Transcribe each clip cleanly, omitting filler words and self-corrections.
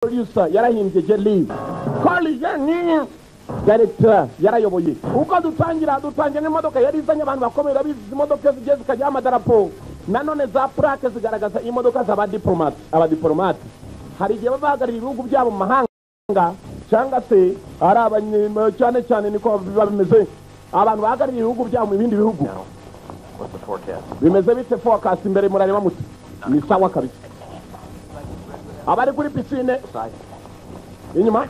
producer yarahimbye Jelly Kali yani director yarayoboye uko dutangira n'imodoka yari izanye abantu bakomera bizi imodoka zigeze zikajya amadarapo nanone za plaque zigaragaza imodoka z'aba diplomate hari igihe babahagarira ibihugu byabo mu mahanga cyangwa se ari abanyema cyane niko bimeze abantu bahagarira ibihugu byabo mu bindi bihugu bimeze bite forecast imbere murareba muti ni sawa kabisa abari kuri piscine inyuma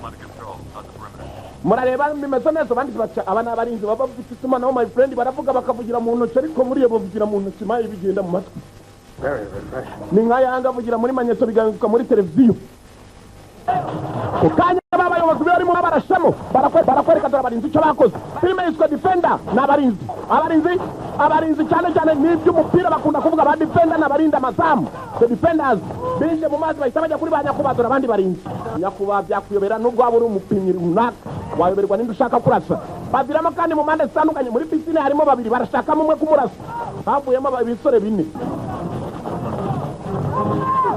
murareba bimeze neza abandi baca abana barinzi baba bafite itumanaho my friend baravuga bakavugira mu ntoki ariko muri bo bavugira mu ntoki mayi bigenda mu matwi ni nkayanga avugira muri manyeto bigaruka muri televiziyo ukanya abayobozi barimo barashamo barakwereka abarinzi icyo bakoze filime yitwa Defender abarinzi cyane n'iby'umupira bakunda kuvuga ba Defender n'abarinda amazamu the Defenders bije mu mazi bahita bajya kuri ba nyakubahwa abandi barinzi nyakubahwa byakuyobera nubwo waba uri umupimyi runaka wayoberwa n'indi ushaka kurasa baviramo kandi mu mpande zitandukanye muri piscine harimo babiri barashakamo umwe kumurasa havuyemo abisore bine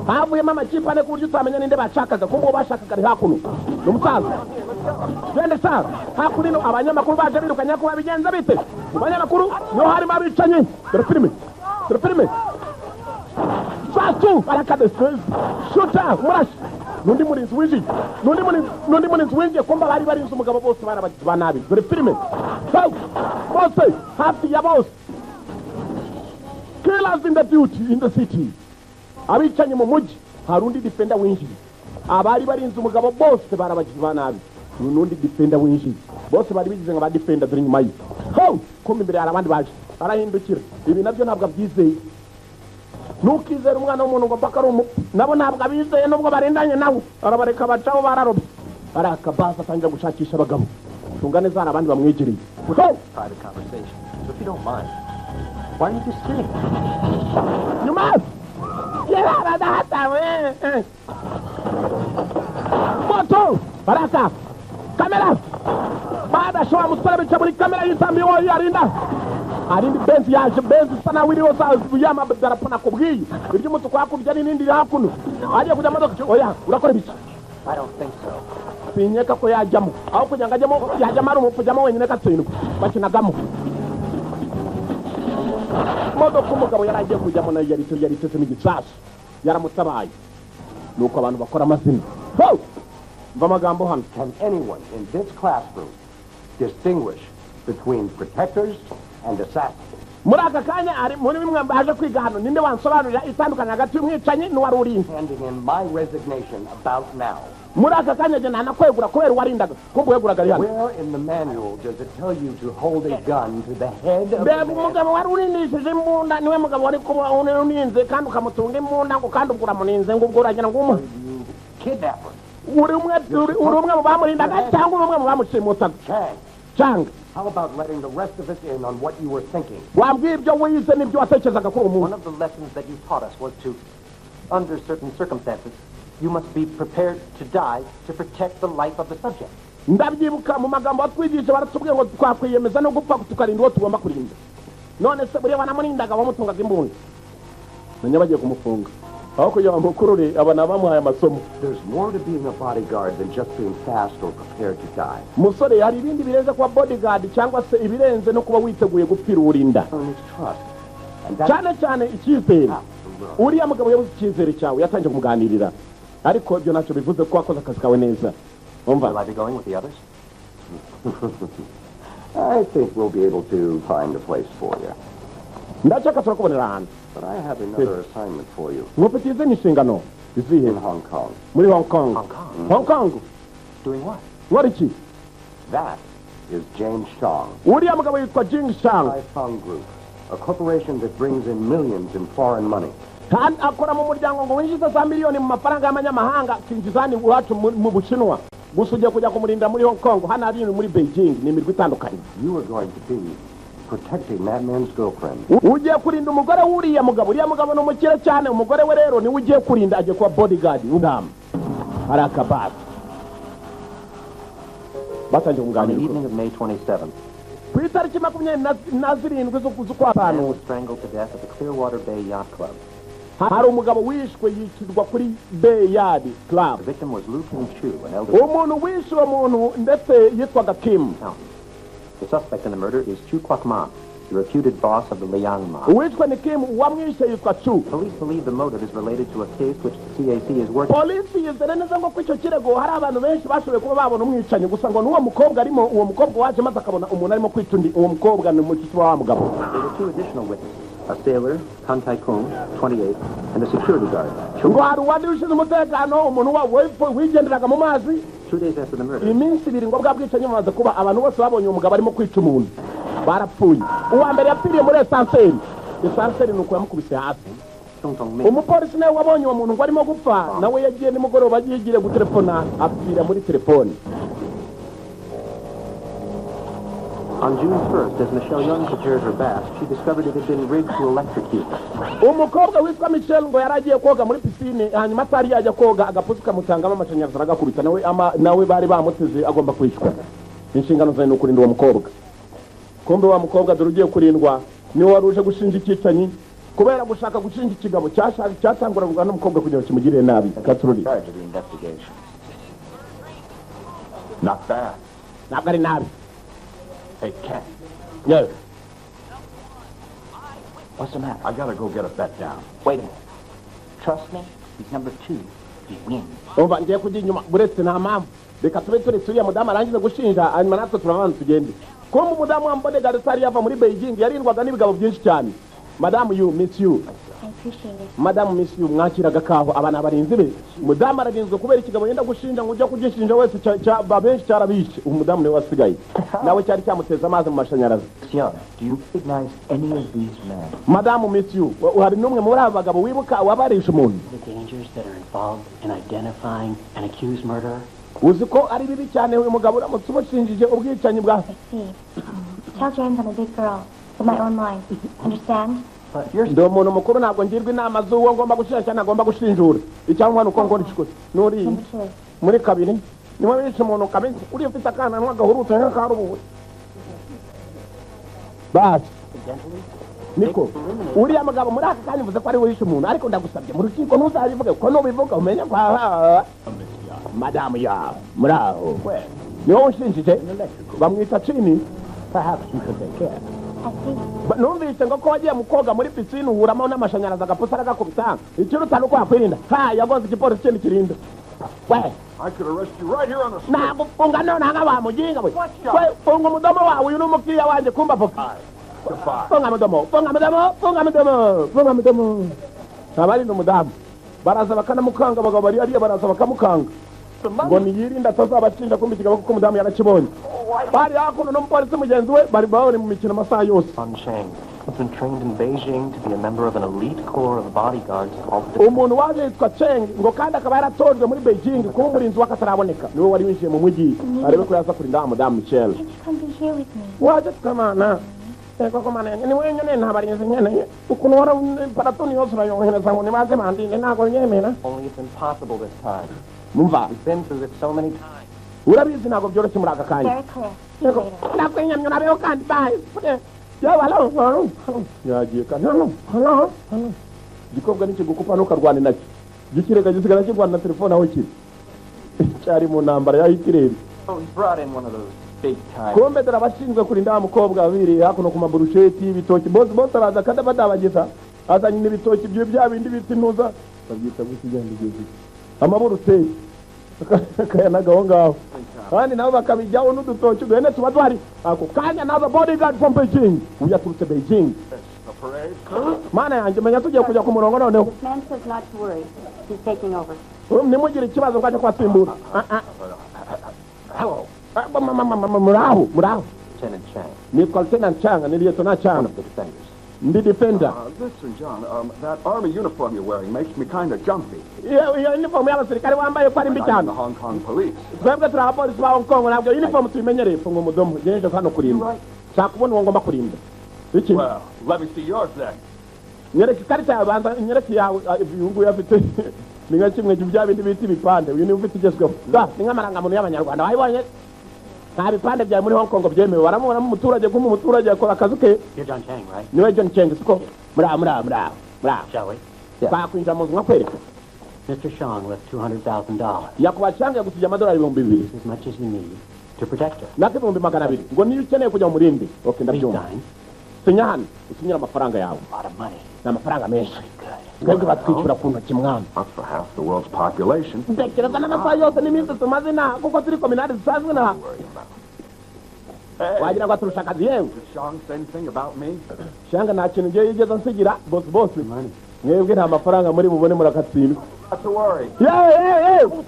havuyemo amakipe ane ku buryo utamenya ninde bashakaga kuko bashakaga ari hakuno n'umusaza gende sa hakuno abanyamakuru baje birukanya ko babigenza bite mu banyamakuru niho harimo abicanyi dore filime Fatu barakade shuta murashi nundi murinzi winjiye kumba bari barinzi umugabo bose barabagize nabi dore filime bose hafi ya bose killers in the beauty in the city abicanyi mu mujyi harundi Defender winjiye abari barinzi umugabo bose barabagize nabi nundi Defender winjiye bose bari bigize nk'aba Defender dore nyuma yi kumbe imbere hari abandi baje arahindukira ibi nabyo ntabwo byizeye nukizera umwana w'umuntu ngo mpaka ari nabo ntabwo abizeye nubwo barendanye nawe arabareka bacaho bararobye arakabaza atangira gushakisha abagabo tungane zara abandi bamwegereye nyuma yera data we moto baraka kamera baada showa musore bica muri kamera yitambiye wo yarinda arindi benzi yaje benzi sana wiri wose yama darapo nakubwiye ibyo mutuko yakubye n'indi hakuno agiye kujya modoka oya urakora biki I don't think so. Pinyeka ko yajyamo aho kujya yajyamo ari umupujyamo wenyine katsindwa bakinagamo modoka umugabo yaragiye kujyamo na yari tese n'igisasu yaramutabaye nuko abantu bakora amazina mva magambo hano. Can anyone in this classroom distinguish between protectors and assassins? muri aka kanya ari muri bimwe baje kwiga hano ninde wansobanurira itandukanye hagati y'umwicanyi n'uwari urinze? Handing in my resignation about now. muri aka kanya je nanakwegura kubera warindaga ko bweguraga hano. Where in the manual does it tell you to hold a gun to the head of the mugabo wari urindishije imbunda niwe mugabo wari kuba uninze kandi ukamutunga imbunda ngo kandi ugura muninze ngo ubwo uragira ngo umu kidnapper? uri umwe mu bamurindaga cyangwa uri umwe mu bamushimutaga? Chang. How about letting the rest of us in on what you were thinking? Wambwira ibyo wize n'ibyo watekerezaga ko umuntu. One of the lessons that you taught us was to, under certain circumstances, you must be prepared to die to protect the life of the subject. Ndabyibuka mu magambo watwigisha baratubwiye ngo twakwiyemeza no gupfa tukarinda uwo tugomba kurinda. None se buriya banamurindaga bamutungaga imbunda. Nanya bagiye kumufunga. Aho kugira bamukurure abana bamuhaye amasomo. There's more to being a bodyguard than just being fast or prepared to die. Musore hari ibindi birenze kuba bodyguard cyangwa se ibirenze no kuba witeguye gupfira urinda. Cyane icyizere. Uriya mugabo yabuze icyizere cyawe yatangiye kumuganirira. Ariko ibyo ntacyo bivuze ko wakoze akazi kawe neza. Will I be going with the others? I think we'll be able to find a place for you. Ndachaka turakubonera hano. But I have another assignment for you. Mufitize inshingano izihe? In Hong Kong. Muri Hong Kong. Hong Kong. Doing what? What is he? That is James Chong. Uriya mugabo yitwa James Chong. Fung Group, a corporation that brings in millions in foreign money. Kandi akora mu muryango ngo winjiza za miliyoni mu mafaranga y'amanyamahanga kinjizani iwacu mu Bushinwa. Gusa ugiye kujya kumurinda muri Hong Kong hano ari muri Beijing n'imirwi itandukanye. You are going to be protecting that man's girlfriend. Ugiye kurinda umugore w'uriya mugabo. Uriya mugabo n'umukire cyane. Umugore we rero niwe ugiye kurinda agiye kuba bodyguard w'umwami. Arakabata. Batangiye On the evening of May 27th, ku itariki 27 z'ukwa a man gatanu was strangled to death at the Clearwater Bay Yacht Club. hari umugabo wishwe yicirwa kuri Bayard Club. The victim was Liu King Chu, an elderly umuntu wishe uwo muntu ndetse yitwaga Kim. accountant. The suspect in the murder is Chu Kwak Ma, the reputed boss of the Liang mob. uwishwe ni Kim, uwamwishe yitwa Chu. Police believe the motive is related to a case which the CAC is working. polisi yizera neza ngo kw'icyo kirego hari abantu benshi bashoboye kuba babona umwicanyi, gusa ngo n'uwo mukobwa arimo, uwo mukobwa waje maze akabona umuntu arimo kwica undi, uwo mukobwa ni mushiki wa mugabo. There were two additional witnesses, a sailor, Han Tai Kung, 28, and a security guard. ngo hari uwandi ushinzwe umutekano, umuntu wigenderaga mu mazi. 2 days after the murder, iminsi ibiri ngo bwa bwicanyi bumaze kuba, abantu bose babonye uwo mugabo arimo kwica umuntu barapfuye. uwa mbere yapfiriye muri esanseri. esanseri ni uko yamukubise hasi. Tung Tong Ming, umupolisi nawe wabonye uwo muntu ngo arimo gupfa, nawe yagiye nimugoroba yigire gutelefona, apfira muri telefoni. on June 1st, as Michelle Young prepared her bath, she discovered it had been rigged to electrocute her. umukobwa witwa Michelle ngo yari agiye koga muri pisine, hanyuma atari yajya koga agapusi kamutangamo amashanyarazi aragakubita, nawe bari bamuteze agomba kwicwa. inshingano zawe ni ukurinda uwo mukobwa. kumbe wa mukobwa dore ugiye kurindwa niwe wari uje gushinja icyicanyi kubera gushaka gushinja ikigabo cyatangurwaga n'umukobwa kugira ngo kimugirire nabi. Katururi Charge of the investigation. Not bad. ntabwo ari nabi. Hey, Ken, yewe what's the matter? I gotta go get a bet down. Wait a minute. Trust me, he's number 2. He wins. umva ngiye kujya inyuma buretse nta mpamvu, reka tube turetse uriya mudamu arangize gushinja, hanyuma natwe turabanza tugende. kumbe umudamu wa mbonegare atari yava muri Beijing yarindwaga n'ibigabo byinshi cyane. Madamu you miss you, I appreciate it. madamu miss you, mwakiraga kaho abana barinzi be. umudamu ararinzwe kubera ikigabo yenda gushinja ngo ujya kugishinja wese benshi cyarabishe. umudamu niwe wasigaye, nawe cyari cyamuteza amazi mu mashanyarazi. Young, do you recognize any of these men? madamu miss you, hari n'umwe muri aba bagabo wibuka wabarisha umuntu? The dangers that are involved in identifying an accused murderer? uzi ko ari bibi cyane uyu mugabo uramutse umushinjije ubwicanyi bwa. I see. Tell James I'm a big girl, with my own mind. Understand? But you're ndi umuntu mukuru, ntabwo ngirwa inama z'uwo ngomba gushinja cyangwa ngomba gushinjura. icyangwa nuko ngora ikikoze nuri Number 2. muri kabiri niwe wishe umuntu kabiri, uriya ufite akana nk'agahurutse nk'akarubuwe basi. niko uriya mugabo muri aka kanya uvuze ko ari we wishe umuntu, ariko ndagusabye mu rukiko ntuzabivuge, kuko nubivuga umenye ko madamu yawe muri aho niwe unshinjije, bamwita Chini. Perhaps you could take care. I see. numvise ngo ko wagiye mu koga muri pisine uhuramo n'amashanyarazi agapusi aragakubita, ikiruta nuko wakwirinda. yagoze igipolisi kindi kirinda. we I could arrest you right here on the spot. nagufunga nonaha wa mujinga we. funga umudomo wawe, uyu ni umukiriya wanjye kumba voka. Goodbye. funga mudomo, funga mudomo, funga mudomo, funga mudomo. abarinda umudamu baraza bakanamukanga, abagabo bari hariya baraza bakamukanga ngo niyirinde atazabashinja kumva ikigabo kuko umudamu yarakibonye. bari hakuno n'umupolisi mugenzi we bari bari mu mikino amasaha yose. Han Sheng, who's been trained in Beijing to be a member of an elite corps of bodyguards called the umuntu waje yitwa Cheng ngo kandi akaba yaratojwe muri Beijing kuba umurinzi w'akataraboneka, niwe wari winjiye mu mujyi arebe ko yaza kurinda wa mudamu Michelle. Can't you come be here with me? waje tukamana koko mana ni wenyine nta barinzi nyene ukuntu wara paratoni yose urayohereza ngo nibaze mandinde ntago nyemera. Only it's impossible this time. mumva We've been through it so many times. urabizi ntabwo byoroshye muri aka kanya. Very clear. See you later. nakwenyamye nabeho kandi bye. halo yagiye kandi halo igikobwa nikigukupa ntukarwane nacyo, gikirega gisigara kirwana na telefone aho kiri. cyari mu ntambara ya Hitler. Oh, he brought in one of those big time. kumbe dore abashinzwe kurinda wa mukobwa babiri hakuno ku maburusheti ibitoki bose araza kandi badabageza azanye n'ibitoki bya bindi bita intuza babyita gukigendegezi amaburuteri kayanagaho ngaho kandi nabo bakabijyaho n'udutoki duhene tuba duhari ako kanya naza bodyguard from Beijing, uyaturutse Beijing. The parade? mana yanjye menya tugiye kujya ku murongo noneho. This man says not to worry. He's taking over. nimugire ikibazo bwaje kwasimbura. Hello. muraho Lieutenant Chang, nitwa Lieutenant Chang, ni Lieutenant Chang, the defenders. ndi defender. Listen, John, that army uniform you're wearing makes me kind of jumpy. iyo uniform y'abasirikare wambaye ko ari mbi I'm the cyane. Hong Kong police. twebwe turi abapolisi ba Hong Kong, ntabwo uniform tuyimenyereye. funga umudomo ngejeje hano kurinda, nshaka kubona uwo ngomba kurinda. iki Well, let me see yours then. nyereka ikarita yawe, banza nyereka yawe. uyu nguyu afite ni nka kimwe bya bindi bita ibipande, uyu ni ufite igezweho. ni nk'amarangamuntu y'abanyarwanda wayibonye. nta bipande byawe muri Hong Kong byemewe. waramubonamo umuturage umuturage akora akazi ke. You're John Chang, right? niwe John Cheng siko? muraho. Shall we? Yes. twakwinjira mu nzu nkakwereka Mr. Shang left $200,000. yakubashanga yagusije $2,200 As much as you need to protect her. nako $200,000 ngo niyo ukeneye kujya mu murindi okay Please ndabyumva sign. sinya hano usinyira amafaranga yawe A lot of money. ni amafaranga menshi twebwe batwishyura ku ntoki mwana Not for half the world's population. tekereza n'amasaha yose n'iminsi tumaze inaha kuko turi kominari zisanzwe inaha wagira ngo aturusha akazi yewe Did Sean say anything about me? shanga nta kintu ngiye yigeze nsigira bose mwebwe nta mafaranga muri bubone murakatsindwa Not to worry. yewe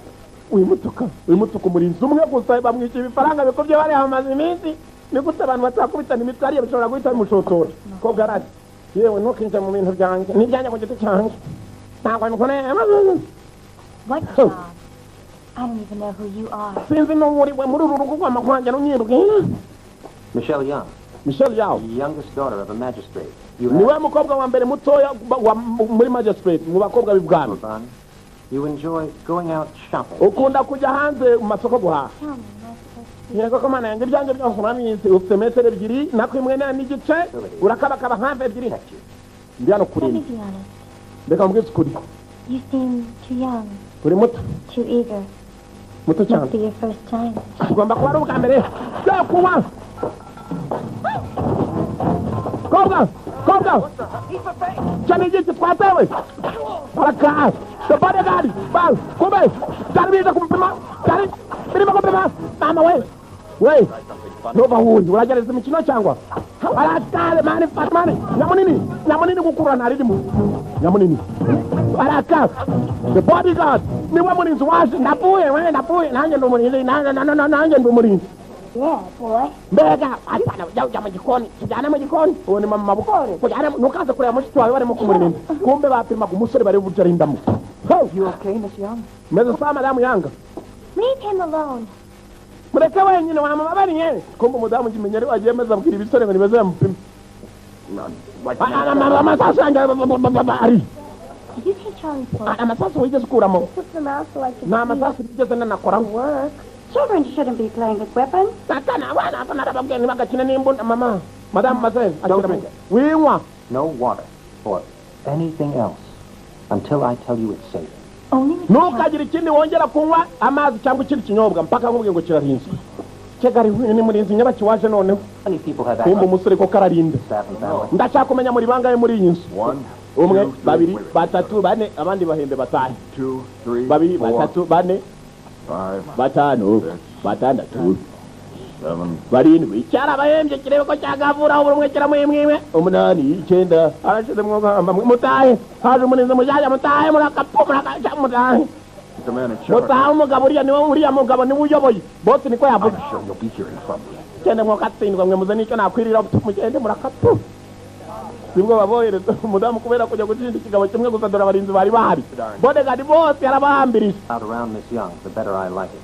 wimutuka umurinzi umwe gusa bamwishyura ibifaranga bikubye bari hamaze iminsi ni gute abantu batakubitana imitwe ariyo bishobora guhita bimushotora ko bwarari yewe ntukinjire mu bintu byanjye n'ibyanjye ku giti cyanjye ntabwo bimukoreye What job? I don't even know who you are. sinzi n'uwuriwe muri uru rugo rw'amakwanja n'unyirubwira Michelle Young, michelle yawe the youngest daughter of a magistrate. You niwe mukobwa wa mbere mutoya muri magistrate mu bakobwa b'ibwami son. You enjoy going out shopping. ukunda kujya hanze mu masoko guhaha Tell me, am I supposed to yego ko mana yanjye ibyanjye byose urabizi ufite metero ebyiri nako imwe n'igice urakabakaba hafi ebyiri ndi hano Let kuri me be honest. reka mbwise ukuri You seem too young, uri muto too eager. muto cyane Must be your first time. ugomba kuba ari ubwa mbere yo kunywa kobwa cyane igiki twatewe arakaha the bodyguard bal kumbe cyane biza kumupima cyane birimo kumupima mama we nova hundi uragereza imikino cyangwa arakale mani nyamunini gukurura ntaririmu nyamunini araka the bodyguard niwe murinzi waje napfuye nanjye ndi umurinzi nanjye ndi umurinzi Yeah, boy. mbega atana ujya mu gikoni tujyane mu gikoni uwo ni mama mabukore kujyane ntukaze kureba mushiki wawe barimo kumurinda kumbe bapimaga umusore bari burya arindamo You okay, Miss Young? meze saa madamu yanga Leave him alone. mureke wenyine wamubabariye kumbe umudamu ngimenye ari wagiye meze abwira ibisore ngo nimeze yamupime amasasu yanjye ari Did you take Charlie's phone? amasasu wigeze ukuramo Put them out so I can nta see masasu bigeze nanakoramo work. Children shouldn't be playing with weapons. akana abana hapa narababwiye ntibagakine n'imbunda mama madamu mazen winywa No water or anything else until I tell you it's safe. Only with Charlie. ntukagire ikindi wongera kunywa amazi cyangwa ikindi kinyobwa mpaka nkubwiye ngo kirarinzwe kegari ni murinzi nyabaki waje noneho Many people have kumbe access umusore ko kararinda to staff and family. ndashaka kumenya muri bangahe muri iyi nzu 1, umwe 2, 3, babiri 4, batatu bane abandi bahembe batahe 2, 3, babiri 4, batatu bane 5, batanu batandatu 7, barindwi cyari abahembye kirebe ko cyagavura buri umwe kiramwimwe umunani icyenda arashize mutahe haje umurinzi mujyajya mutahe murakapu mutahe the man in charge. mutahe umugabo uriya mugabo niwe uyoboye bose niko yavuga I'm sure you'll be hearing from me. cyane mwokatsindwa mwe muze nicyo nakwirira mugende murakatu sibwo babohereza umudamu kubera kujya gucisha ikigabo kimwe gusa dore abarinzi bari bahari bodyguard bose yarabahambirije Out around Miss Young, the better I like it.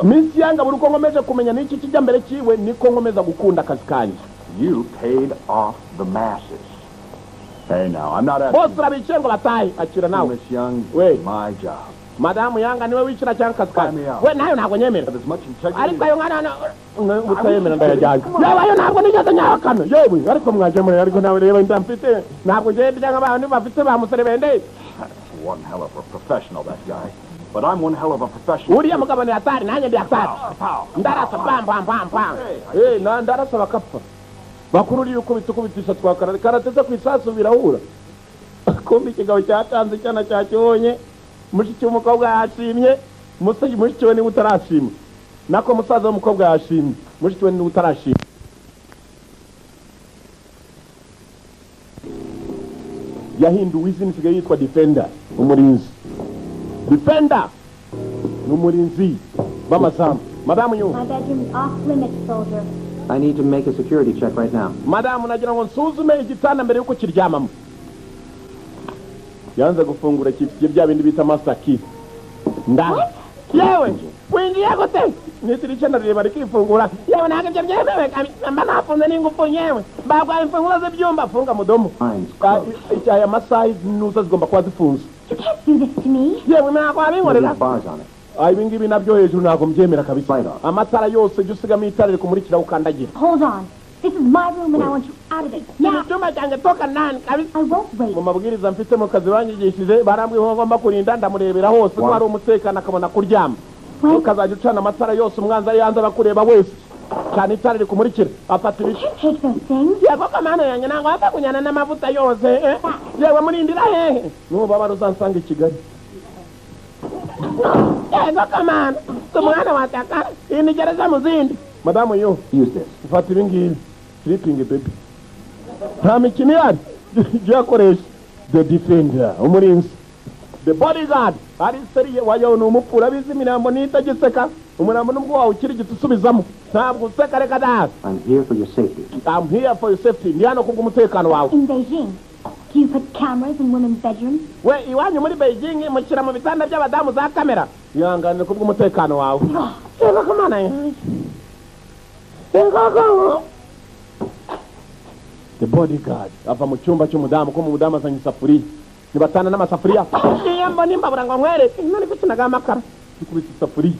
Miss Yanga buri uko nkomeje kumenya n'iki kijya mbere kiwe niko nkomeza gukunda akazi kanjye You paid off the masses. Hey, now, I'm not bose asking urabicaye ngo batahe akira you, nawe Miss Young. Wait. My job. madamu Yanga niwe wishyura cyangwa akazi kanjye Sign me out. we nayo ntabwo nyemera Have as much integrity ariko ayo mwana utayemera ndayajyanye yewe ayo ntabwo nigeze nyahakana yewe ariko mwajemure ariko nawe reba ndamfite ntabwo ngende cyangwa abantu bafite ba musore bende That's one hell of a professional, that guy. But I'm one hell of a professional. uriya mugabo ni hatari nanjye ndi hatari ndarasa pam na ndarasa bakapfa bakuru uriya ukubitisha twakara karateze ku isasu birahura kumbe ikigabo cyatanze icyana cyakibonye mushiki w'umukobwa yashimye mushiki we niwe utarashima nako musaza w'umukobwa yashimye mushiki we niwe utarashima yahinduwe izina isigaye yitwa defender umurinzi defender ni umurinzi b'amazamu madamu My bedroom is off limits, soldier. I need to make a security check right now. madamu nagira ngo nsuzume igitanda mbere yuko kiryamamo yanze gufungura kifite bya bindi bita master key ndani yewe wingiye gute nitiri cyenda reba rikifungura yewe ntabwo ibyo byemewe mba nafunze n'ingufu yewe bagwaye imfunguzo z'ibyumba funga mudomo icyaha amasaha nuza zigomba kuba zifunze. You can't do this to me. yewe ntabwo wabinkorera There's bars on it. ibi ngibi nabyo hejuru ntabwo mbyemera kabisa Right on. amatara yose jya usigamo itara rikumurikira ukandagira Hold on. This is my room and I want you out of it. Now. Icyumba cyanjye toka nani kabisa. I won't wait. Mu mabwiriza mfite mu kazi banyigishije barambwiye ko ngomba kurinda ndamurebera hose ko hari umutekano akabona kuryama. Ukazajya ucana amatara yose umwanzi ari yanze bakureba wese. Cyane itara riri kumurikira afata ibiki. Take those things. Yego kamana yanjye nango atakunyana n'amavuta yose. Yewe murindira hehe. Nuba baruzansanga i Kigali. Yego kamana. Tumwana wataka. Ini gereza muzindi. Madamu yo. Use this. Fata ibingibi. Sleeping baby. Nta mikino yari. Giakoresha. The defender. Umurinzi. The bodyguard. Ari seriye wayo n'umupfura bizimirambo nitagiseka. Umurambo nubwo wawe ukiri gitusubizamo. Ntabwo useka reka da. I'm here for your safety. I'm here for your safety. Ndi hano kubw'umutekano wawe. In Beijing, do you put cameras in women's bedrooms? We iwanyu muri Beijing mushyira mu bitanda by'abadamu za kamera. Ihangane kubw'umutekano wawe. Yego kamana yanjye. Yego. The bodyguard ava mu cyumba cy'umudamu ko mu mudamu azanye isafuriya. Nibatana n'amasafuriya. Iyamba nimbabura ngo nkwereke nari gukinaga amakara. Dukubita isafuriya.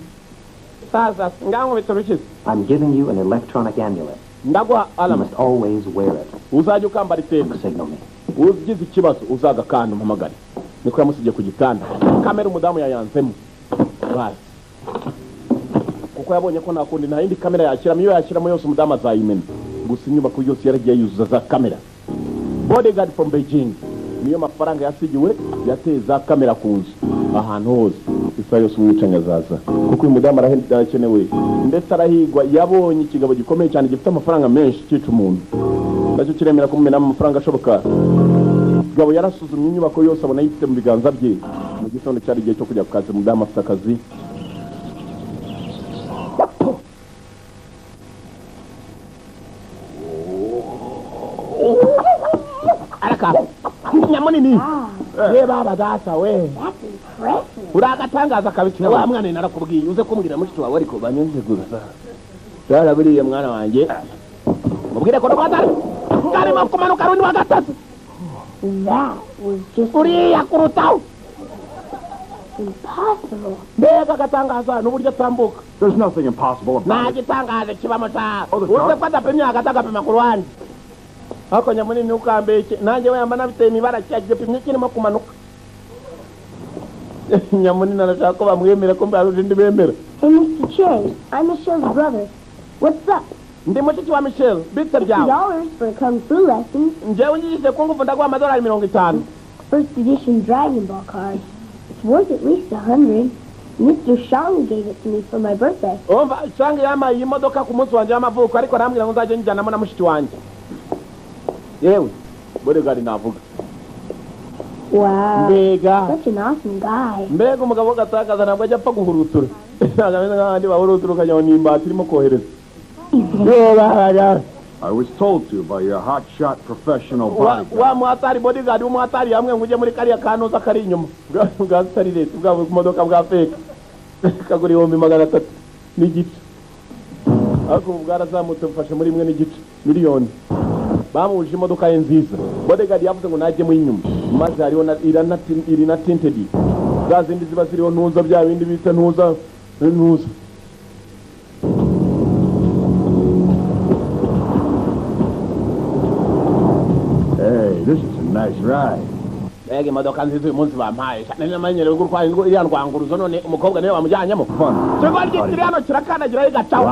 Sasa ngango biturukize. I'm giving you an electronic amulet. Ndagwa You alama. must always wear it. Uzajya ukambara iteka. Signal me. Ugize ikibazo uzaga kandi umpamagare. Niko yamusije ku gitanda. Kamera umudamu yayanzemo. Basi. Kuko yabonye ko nakundi nta yindi kamera yakiramo iyo yakiramo yose umudamu azayimena. Gusa inyubako yose yaragiye yuzuza za kamera. Bodyguard from Beijing. Niyo mafaranga yasigiwe yateye za kamera ku nzu. Ahantu hose. Isa yose umwicanyi azaza. Kuko uyu mudamu arakenewe. Ndetse arahigwa yabonye ikigabo gikomeye cyane gifite amafaranga menshi cyica umuntu. Nacyo kiremera kumena amafaranga ashoboka. Gabo yarasuzumye inyubako yose abona yifite mu biganza bye. Mu gitondo cyari igihe cyo kujya ku kazi umudamu afite akazi. Araka. Nyamunini. Reba badasa we. That's impressive. Uragatangaza kabisa wa mwana narakubwiye uze kumbwira mushiki wawe ariko banyuze gusa. Dara buriye mwana wanjye. Mubwire ko rwatari. Ngari makumanuka rundi wa gatatu. That was just Uriya kurutaho. impossible. Mbega gatangaza n'uburyo tambuka. There's nothing impossible about Nta it. gitangaza kibamo ta. Oh, the Uze shark? kwata pemya gatagapima ku ruhande. Hako nyamunini ukambeke nanjye we yamba nabiteye imibara cyagiye pimye kirimo kumanuka. Nyamunini arashaka ko bamwemera ko mbarundi ndibemera. Hey, Mr. Cherry, I'm Michelle's brother. What's up? Ndi mushiki wa Michelle, bite byawe. $50 for a kung fu lesson. Njyewe ngiye kungufu ndaguha amadolari 50. First edition Dragon Ball card. It's worth at least 100. Mr. Shang gave it to me for my birthday. Umva Shang yamaye iyi modoka ku munsi wanjye w'amavuko ariko arambwira ngo nzajye njyanamo na mushiki wanjye. Yewe, bodyguard navuga. Wow. Mbega. Such an awesome guy. Mbega umugabo gatakaza ntabwo ajya apfa guhurutura. Ntagameze nk'abandi bahurutura ukajya ngo imbata irimo kohereza. I was told to by your hotshot professional bodyguard. Wa muhatari bodyguard w'umuhatari hamwe ngo ujye muri kariya kanoza kari inyuma. Bwa sitari leta bwa modoka bwa fake. Kagura 300 n'igice. Ariko bwarazamutse mfashe muri 1.5 miliyoni. Bamuje imodoka ye nziza. Bodyguard yavuze ngo najye mu inyuma. Maze hariho iri na tinted. Za zindi ziba ziriho ntuza bya bindi bita ntuza. Hey, this is a nice ride. Ege imodoka nziza uyu munsi bampaye. Namenyere gurwa iriya rwanguruzo none umukobwa niwe wamujyanyemo. Cyo gitiri hano kirakandagira igacaho.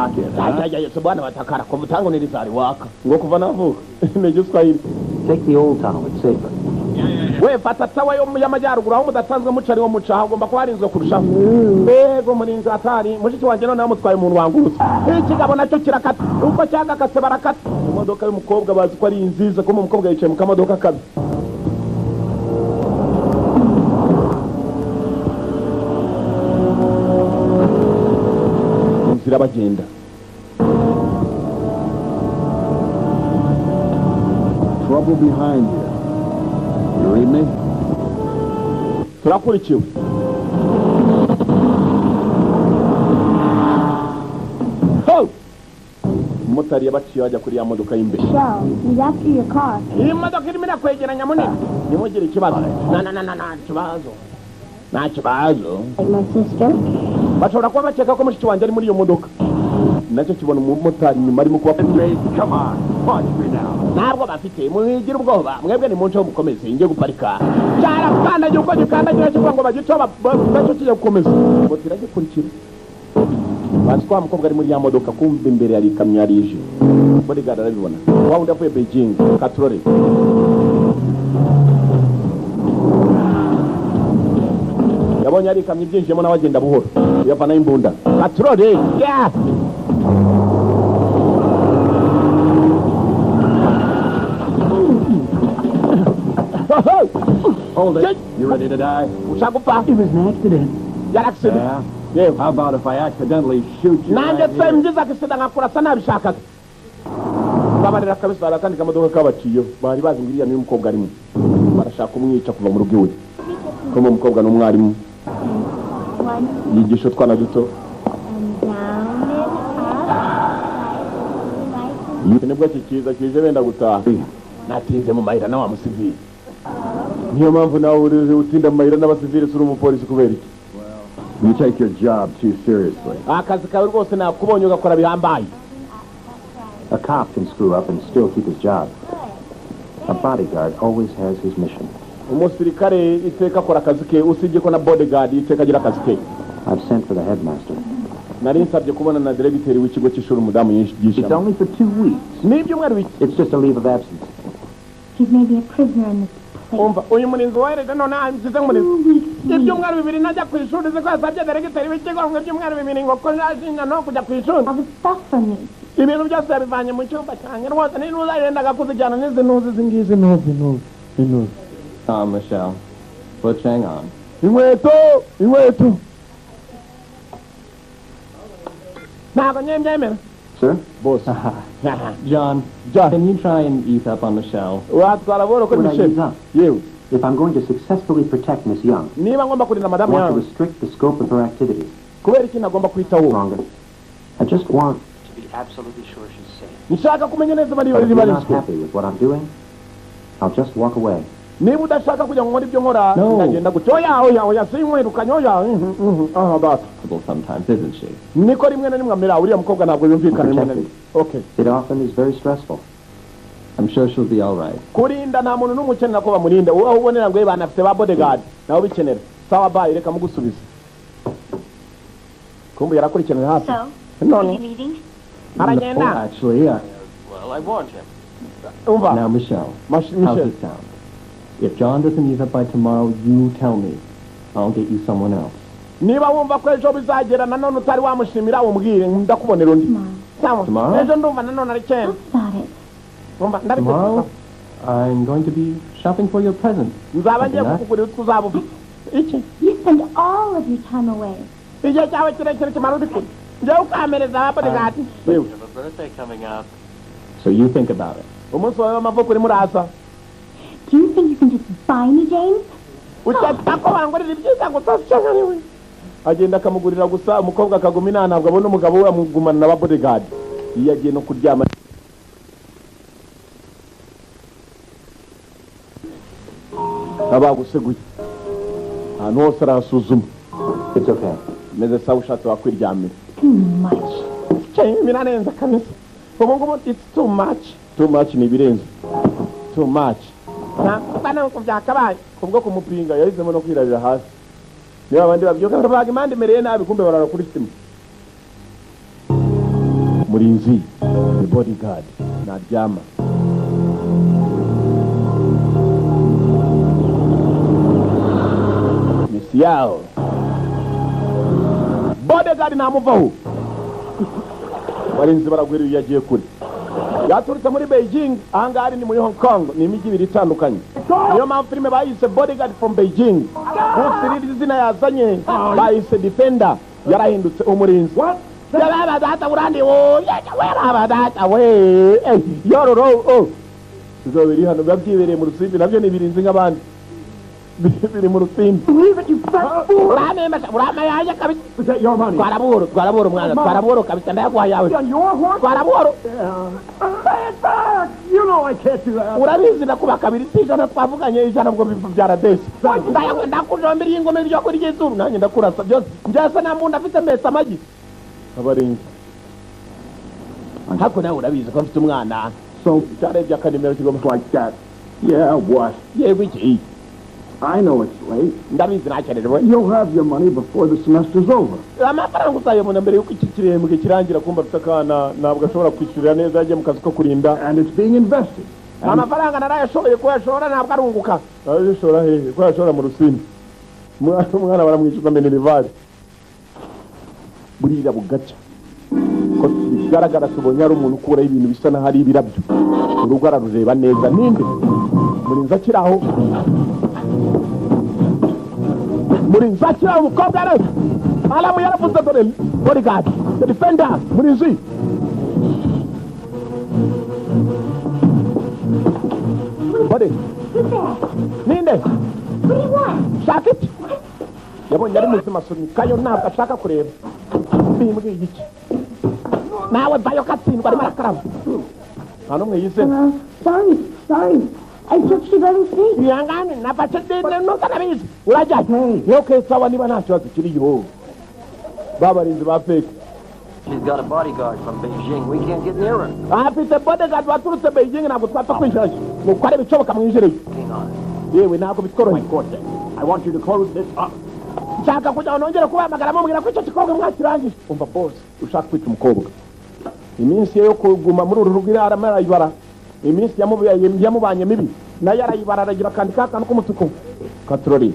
Yose bwana batakara ko butango nirizari waka. Ngo kuva navuka. Neje Swahili. Take the old tunnel, it's safer. We fata tawa yo y'amajyaruguru aho mudasanzwe mucari wo mucaha agomba kuba arinzwe kurushaho. Mbego murinzi atari mushiki wanjye none amutwaye umuntu wanguruza. Ikigabo nacyo kirakata. Uko cyagakase barakata. Imodoka y'umukobwa bazi ko ari nziza ko umukobwa yicaye mu kamodoka kabi. Inzira bagenda. Trouble behind you. You read me? Turakurikiwe. Ho! Motari yabaciye bajya kuri ya modoka y'imbere. Shell, he's after your car. Iyi modoka irimo irakwegeranya munini. Nimugire ikibazo. Na kibazo. Nta kibazo. Like my sister. Bashobora kuba bakeka ko mushiki wanjye ari muri iyo modoka. Nacyo kibona umumotari nyuma arimo kuba Come on. punch me now. ntabwo bafite muhigira ubwoba mwebwe ni munsi mukomeze inge guparika cyarakandagiye uko gikandagira cyo ngo bagitoba bacyo kijya gukomeza ngo tiragikurikira basi kwa mukobwa ari muri ya modoka kumva imbere yari ikamyo yarije bodyguard arabibona wa undi avuye Beijing katrore yabonye ari ikamyo ibyinjiyemo n'abagenda buhoro yavana imbunda katrore yeah Hold it. You ready to die? Ushagupfa. It was an accident. Yari accident. Yeah? How about if I accidentally shoot you Nanjye right here? ngize accident ngakurasa nabishakaga. Babarira kabisa barakandika amadoka kabaciyo. Bari bazi ngiriya niyo mukobwa arimo. Barashaka kumwica kuva mu rugo iwe. Kuma umukobwa n'umwarimu. Yigisha twana duto. Nibwo kikiza kije benda gutaha. Natinze mu mayira na wa musivili. Niyo mpamvu nawe utinda mu mayira n'abasivili suri umupolisi kubera iki? You take your job too seriously. Akazi kawe rwose nakubonye ugakora bihambaye. A cop can screw up and still keep his job. A bodyguard always has his mission. Umusirikare iteka akora akazi ke usibye ko na bodyguard iteka agira akazi ke. I've sent for the headmaster. Nari nsabye kubona na directeur w'ikigo cy'ishuri umudamu It's yishyira. only for 2 weeks. N'ibyumweru bike. It's just a leave of absence. He's maybe a prisoner in this place. Umva uyu murinzi wahereza none nzize umurinzi. Ibyumweru bibiri najya ku ishuri ziko yasabye directeur w'ikigo ngo ibyumweru bibiri ngo ko yajinya no kujya ku ishuri. All the stuff from me. Ibintu byose yabivanye mu cyumba cyanjye rwose n'uzayendaga kuzijyana n'izi ntuzi zingizi ntuzi. Michelle. Put Chang on. Inkweto. Ntabwo nyembyemera. Sir? Boss. John, John. can you try and ease up on Michelle? Watwara boro ko Would I Michelle. ease up? Yewe. If I'm going to successfully protect Miss Young, Niba ngomba kurinda I madamu want to yawe. restrict the scope of her activities. Kubera iki nagomba kwitaho? Stronger. I just want. To be absolutely sure she's safe. Nshaka kumenya neza bari But if you're not barizwe. happy with what I'm doing, I'll just walk away. Niba udashaka kujya ngo nkore ibyo nkora No. ndagenda gutyo oya sinkwerukanye oya bata Sometimes, isn't she? niko rimwe na rimwe amera uriya mukobwa ntabwo yumvikana rimwe na rimwe. Okay. It often is very stressful. I'm sure she'll be all right. Kurinda nta muntu n'umukenera ko bamurinda wowe aho ubonera ngo banafite ba bodyguard nawe bikenera sawa bayi reka mugusubiza kumbu yarakurikirana hafi So, none leaving? aragenda Actually, Well, I warned him. umva now, Michelle, how's Michelle this sound? If John doesn't ease up by tomorrow, you tell me. I'll get you someone else. niba wumva ko ejo bizagera nanone utari wamushimira umubwire ndakubonera undi sawa Tomorrow? ejo ndumva nanone ari cyenda Got it. umva Tomorrow, I'm going to be shopping for your present. nzaba ngiye Something nice? kukugurira utwo uzaba ufite iki You spend all of your time away. igihe cyawe kirekire kimara uri kure njyewe ukamereza ba bodyguard yewe You have a birthday coming up. So you think about it. umunsi wawe w'amavuko uri murasa Do you think you can just buy me, James? ukeka ko bangurira ibyiza ngo utasicyanga niwe agenda akamugurira gusa umukobwa akaguma inama ntabwo abona umugabo we amugumana na ba bodyguard iyo agiye no kuryama abaguseguye ahantu hose arahasuzuma It's okay. meze sawa ushatse wakwiryamira Too much. biranenze kabisa ubu ngubu it's too much ni ibirenze too much ntabwo ko byakabaye kubwo kumupinga yahisemo no kwirabira hasi niba abandi babyuka bavuga imande imereye nabi kumbe barara kuri sima murinzi ni bodyguard naryama misi yawe bodyguard ntamuvaho barinzi baragwira iyo yagiye kure yaturutse muri Beijing ahangaha ni muri Hong Kong ni imijyi ibiri itandukanye niyo mpamvu filime bayise bodyguard from Beijing gusa iri zina yazanye bayise defender yarahindutse umurinzi yaba data urandi wo yaba data we yororo zo biri hano babyibereye mu rusimbi nabyo ni birinzi nk'abandi biri mu rusimbi urama yaje kabisa twarabuhoro mwana twarabuhoro kabisa ndayaguha yawe twarabuhoro urabizi nakuba kabiri si ijana twavuganye ijana ubwo bibyara desi ndakujombera iyi ngoma iryo kuri ry'izuru nanjye ndakurasa byose njyasa nta muntu afite mesa amagi abarinzi ariko nawe urabizi ko mfite umwana So, cyarebye akanimero kigomba like that. Yeah, what? yego iki I know it's late. ndabizi nakererewe You'll have your money before the semester's over. amafaranga uzayabona mbere yuko iki kirembwe kirangira kumva afite akana ntabwo ashobora kwishyurira neza yagiye mu kazi ko kurinda And it's being invested. And amafaranga narayashoboye kuyashora ntabwo arunguka arayashora hehe ko yashora mu rusini umwana baramwishyuza minerivare burira bugaca ko bigaragara tubonye ari umuntu ukuraho ibintu bisa n'aho ari ibirabyo urugo ararureba neza ninde murinzi akiri aho murinzi akiri aho umukobwa rero alamu yaravuze dore bodyguard the defender murinzi body ninde shaka iki yabonye ari muzima sunikayo ntabwo ashaka kureba bimbwiye iki nawe vayo katsindwa arimo arakaraba nta n'umwe yize Sorry. I took you by mistake. ihangane nafashe dede nusa nabizi urajyayo yoke sawa niba nta kibazo kiriho babarinzi ba feke She's got a bodyguard from Beijing. We can't get near her. afite bodyguard waturutse beijing ntabwo twapfa kwinjirayo nuko ari bishoboka mwinjireyo Hang on. yewe ntabwo bitworoheye I want you to close this up. nshaka kugira ngo nongere kubahamagara mubwira ko icyo gikorwa mwakirangije umva bose ushaka kwita umukobwa iminsi ye yo kuguma muri uru rugo arimo arayibara iminsi yamubanye mibi nayo arayibara aragira akandi kakantu k'umutuku katurori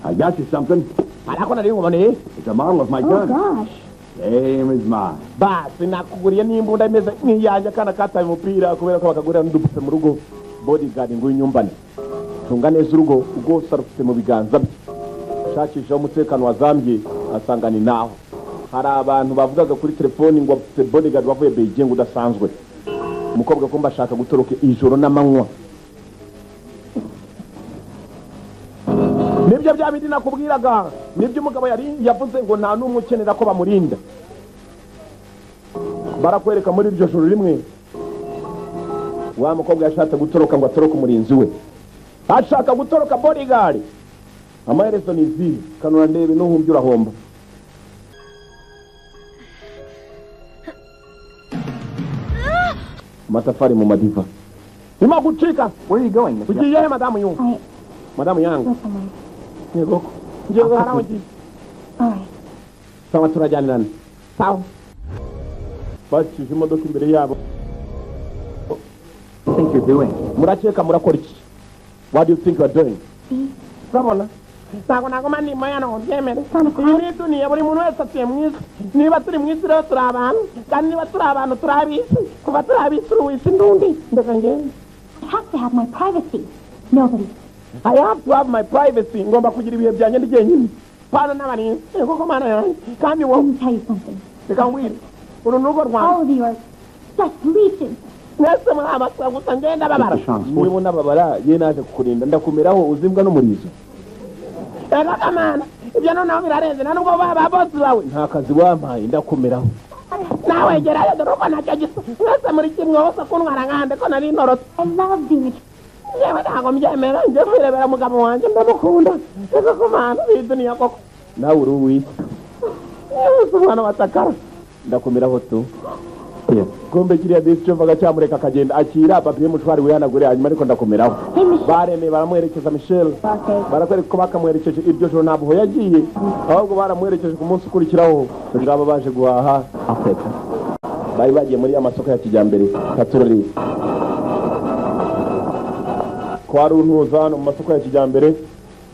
I got you something. ariko nari nkuboneye It's a model of my Oh, gun. gosh. Same as mine. basi nakuguriye n'imbunda imeze nk'iyanjye akana kataye umupira kubera ko bakagurira n'udupupe mu rugo bodyguard ngo uyinyumbane tunga neza urugo rwose arufite mu biganza bye shakishaho umutekano wazambye asanga ni naho hari abantu bavugaga kuri telefoni ngo afite bodyguard wavuye Beijing udasanzwe umukobwa ko mbashaka gutoroka ijoro n'amanywa nibyo bya bindi nakubwiraga nibyo umugabo yari yavuze ngo nta n'umwe ukenera ko bamurinda barakwereka muri iryo joro rimwe wa mukobwa yashatse gutoroka ngo atoroke umurinzi we ashaka gutoroka bodyguard amaherezo ni izihe kanura ndebe n'uhumbye urahomba amatafari mu madiva irimo gucika Where are you going, Miss Young? ugiye he madamu yungu madamu yangu Listen, yego ngiye haraho ngiye all right. sawa turajyanirana sawa bakije imodoka imbere yabo What do you think you're doing? murakeka murakora iki what do you think you are doing urabona ntabwo nagoma nimo yana ngo byemere iyi ni duniya buri muntu wese atuye mu isi niba turi mu isi rero turi abantu kandi niba turi abantu turi ab'isi kuva turi ab'isi uri uw'isi n'undi ndeka ngende I have to have my privacy. Nobody. I have to have my privacy ngomba kugira ibihe byanjye ndi jyenyine pana n'abarinzi koko mana yanjye kandi wowe Let me tell you something. reka ngwire uru ni urugo rwawe All of you are just leeches. mwese mwabaswa gusa ngenda babara Chance. niba unababara ye naje kukurinda ndakumiraho uzimbwa n'umurizo reka kamana ibyo noneho birarenze nta nubwo baba bosi bawe nta kazi wampaye ndakumiraho nawe gerayo dore uko ntacyo gisa mwese muri kimwe hose kuntwara nkande ko nari ntorotse I love being a yewe ntabwo mbyemera njye kwirebera mugabo wanjye ndamukunda reka kumana iyi duniya koko nawe uri uw'isi yewe si umwana watakara ndakumiraho tu kumbe kiriya disi cyo mvaga cyamureka akagenda akira papiye mushwari wihanagure hanyuma ariko ndakomeraho baremeye baramwerekeza Michel barakwereka ko bakamwerekeje iryo joro ntabwo yagiye ahubwo baramwerekeje ku munsi ukurikiraho ngabo baje guhaha afeka bari bagiye muri amasoko ya kijyambere katurori kwa runtuza hano mu masoko ya kijyambere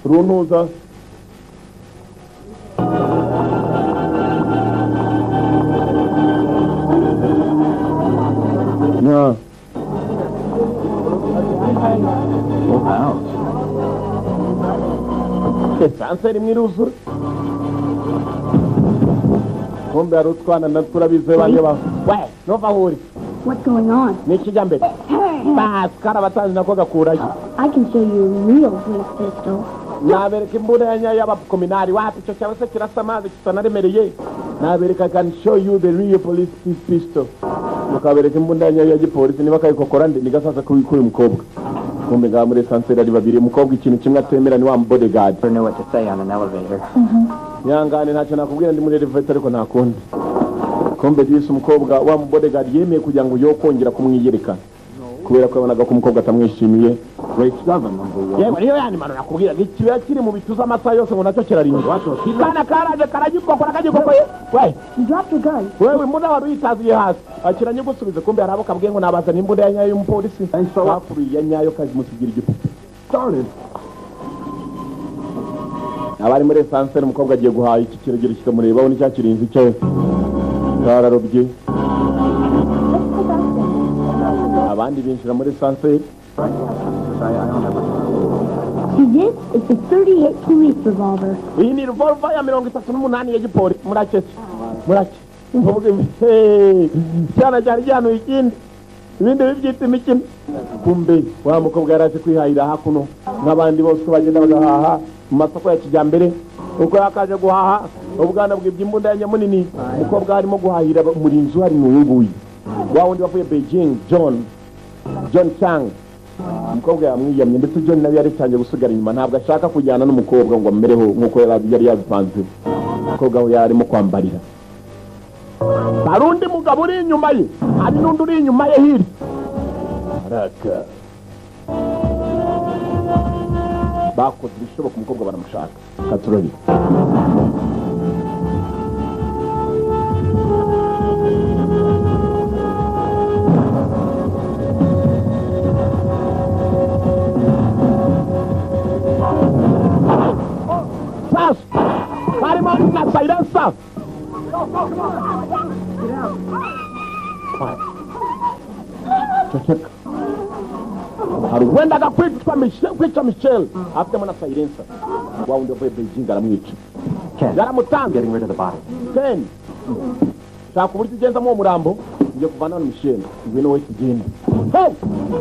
runtuza Yeah. Full house. Esanse rimwe iruzura kumbe hari utwana naturabize banye ba we nova huri What's going on? ni kijyambere basi karabatanzi nako gakurayo I can show you a real police pistol. nabereka imbunda ya nyayo y'abakominari wapi icyo cyawe se kirasa amazi kitanaremereye nabereka I can show you the real police pistol mukabereka imbunda ya nyayo ya gipolisi niba kayikokora ndi nigasasa kuri umukobwa kumbe ngaha muri esanseri ari babiri umukobwa ikintu kimwe atemera ni wa bodyguard Never know what to say on an elevator. nyangane ntacyo nakubwira ndi muri elevator ariko nta kundi kombe disi umukobwa wa bodyguard yemeye kugira ngo yokongera kumwiyereka kubera ko yabonaga ko umukobwa atamwishimiye. Great seven, number one. yewe niyo yani mano nakubwira ikiba kiri mu bituza amasaha yose ngo nacyo kirarinda kana karaje karagikokora kagikokoye we You dropped your gun. wewe imbunda wari uyitaziye hasi akiranye gusubiza kumbe harabo kabwiye ngo nabaza n'imbunda ya nyayo y'umupolisi bapfuye ya nyayo kazimusigira igipupe. Started. abari muri esanseri umukobwa agiye guhaha iki kiragiro kikamureba ni cya kirinzi cye kararobye abandi binjira muri esanseri. See this? It's a 38 police revolver. iyi ni revolver ya 38 ya gipoli murake uvuge cyana cyari cyano ikindi ibindi bibyita imikino kumbe wa mukobwa yaraje kwihahira hakuno n'abandi bose bagenda bagahaha mu masoko ya kijyambere uko yakaje guhaha ubwana bw'iby'imbunda ya nyamunini umukobwa harimo guhahira muri nzu hari n'uyu nguyu wa wundi wavuye Beijing John Chang umukobwa yamwiyamye ndetse John nawe yari cyanje gusigara inyuma ntabwo ashaka kujyana n'umukobwa ngo amereho nkuko yari yabipanze umukobwa we yarimo kwambarira. hari undi mugabo uri inyuma ye hari n'undi uri inyuma ye hirya araka bakoze ibishoboka umukobwa baramushaka katurori. harimo na silencer ceceka hari wendaga kwica Michelle afitemo na silencer wa wundi wavuye Beijing aramwica yaramutanze. Getting rid of the body. Ken shaka uburyo ugenzamo uwo murambo ngiye kuvana na Michelle ngwino we tugende. Hey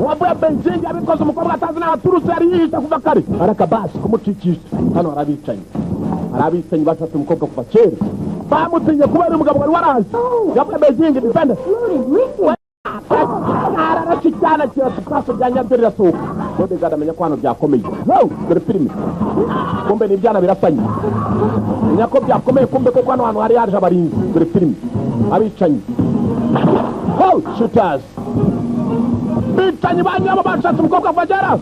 wavuye Beijing yabikoze umukobwa atazi n'abaturutse yari yihishe kuva kare arakabasi kumucikisha hano arabicanyi bashatse umukobwa kuva kera bamutinye kubera umugabo wari waraje yavuye Beijing defender ararakicyana kiratukaso bya nyabyo rasohoka bodyguard amenya ko hano byakomeye. dore filime kumbe ni ibyana birasanye menya ko byakomeye kumbe ko hano hari yaje abarinzi. dore filime abicanyi shooters bicanyi banyabo bashatse umukobwa kuva kera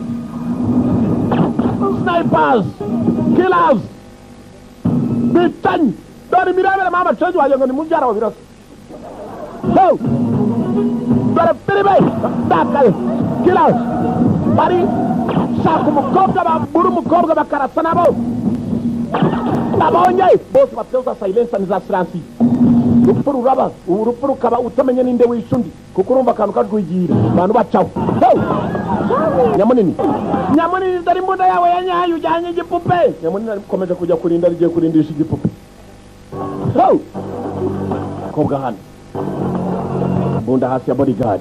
snipers killers bicanyi dore mirabere mama change waje ngo ni mubyara wa birasa. dore filime dakale killers bari shaka umukobwa babura umukobwa bakarasa nabo babonye bose bateza silencer za siransi urupfu ruraba urupfu rukaba utamenye ninde wishe undi kuko urumva akantu kajwigira abantu bacaho. nyamunini dore imbunda yawe ya nyayo ujyanye igipupe. nyamunini arikomeje kujya kurinda rigiye kurindisha igipupe. kobwa hano imbunda hasi ya bodyguard.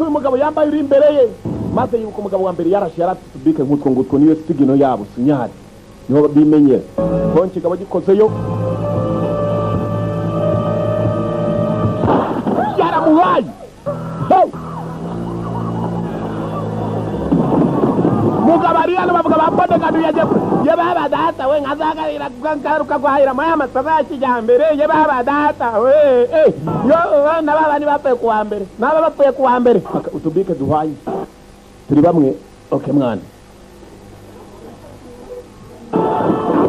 uyu mugabo yambaye uri imbere ye maze yuko umugabo wa mbere yarashe yaratse bike nk'utwo ngutwo niyo sigino yabo sinyari niho bimenye ko kigabo gikozeyo yaramuhaye. mugabo ari hano bavuga babodyguard ye baba data we nkazagarira ngaruka guhahira maya masaza ya kijyambere ye baba data we yo nababa ni bapfuye kuwa mbere naba bapfuye kuwa mbere utubike duhanye turi bamwe. okay mwana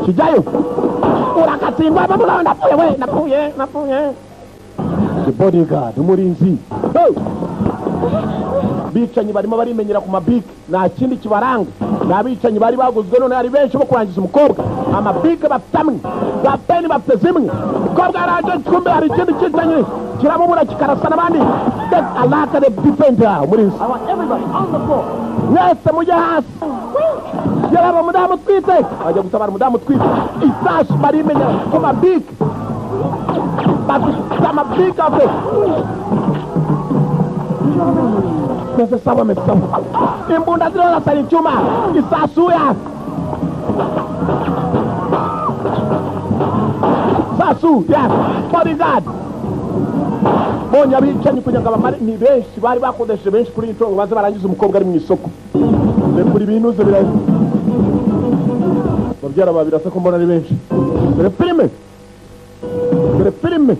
kijayo urakatsindwa bavuga ndapfuye we napfuye the bodyguard umurinzi. bicanyi barimo barimenyera ku mabike nta kindi kibaranga n'abicanyi bari baguzwe none ari benshi bo kurangiza umukobwa amabike baftamwe za peni bafite zimwe umukobwa araje kumbe hari ikindi kicanyi kiramubura kikarasa n'abandi that alaka the defender umurinzi. I want everybody on the floor. mwese mujye hasi yaraba umudamu twite ajya gutabara umudamu twite isashi barimenyera ku mabike bafite amabike afe Mesesama imbunda zile nasali chuma isasuya Yesu, yes, bodyguard. Bonye abicanyi kugira ngo abamare ni benshi bari bakodesheje benshi kuri itongo baze barangiza umukobwa ari mu isoko. Kuri binuze birayi. Babyara babirasa ko mbona ari benshi. Dore filime. Dore filime.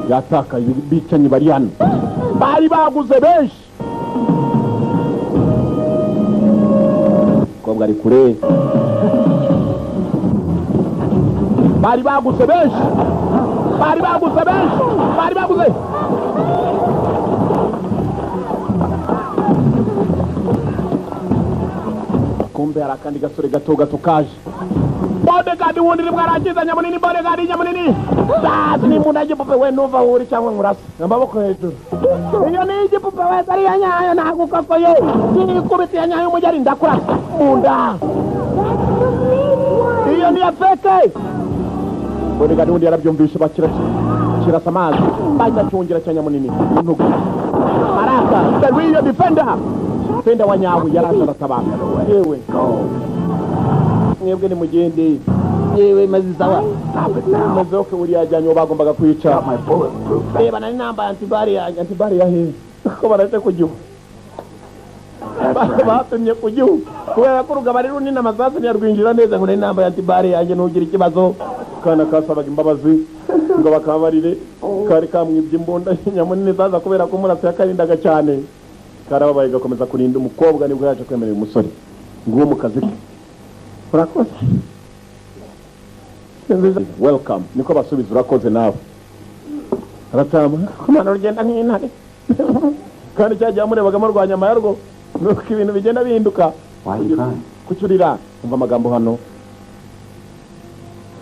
Yataka bicanyi bari hano. Bari baguze benshi. Kobwa ari kure. Bari baguze benshi. Bari baguze benshi. Bari baguze. Kumbe arakandi gasore gato kaje. Bodyguard wundi bwarangiza Nyamunini, bodyguard Nyamunini. Dad ni munda igipupe we nuva uri cyangwa nkurasa. Amaboko hejuru. Iyo ni igipupe we ari yanyayo nagukako ye. Ni kubiti yanyayo mujari ndakurasa. Munda. Iyo ni afeke. Bodyguard wundi yarabyumvishe kirasa amazi. Baita cyongera cya Nyamunini. Intugu. Maraka, the real defender. Defender wa nyawe yaraza aratabaka. Yewe. Mwebwe ni mugende. Yewe mazizawa. Mazoke uri yajyanyo bagombaga kwica. Reba nani namba antibari ya he. Ko baraje kugihu. Batumye kugihu. Kubera ko rugaba rero ni namazazi yarwinjira neza ngo nani namba antibari yanjye nugira ikibazo. Kana kasabaga imbabazi ngo bakabarire kari kamwibye imbunda Nyamunini zaza kubera ko murase yakarindaga cyane. Karababaye gakomeza kurinda umukobwa nibwo yaje kwemerera umusore. Nguwo mu kazi ke. Urakoze. Welcome. Niko basubiza urakoze nawe. Aratama. Kumana urugenda nk'intare. Kandi cyajya murebaga murwanya amayargo. Nuko ibintu bigenda bihinduka. Kucyurira. Umva amagambo hano.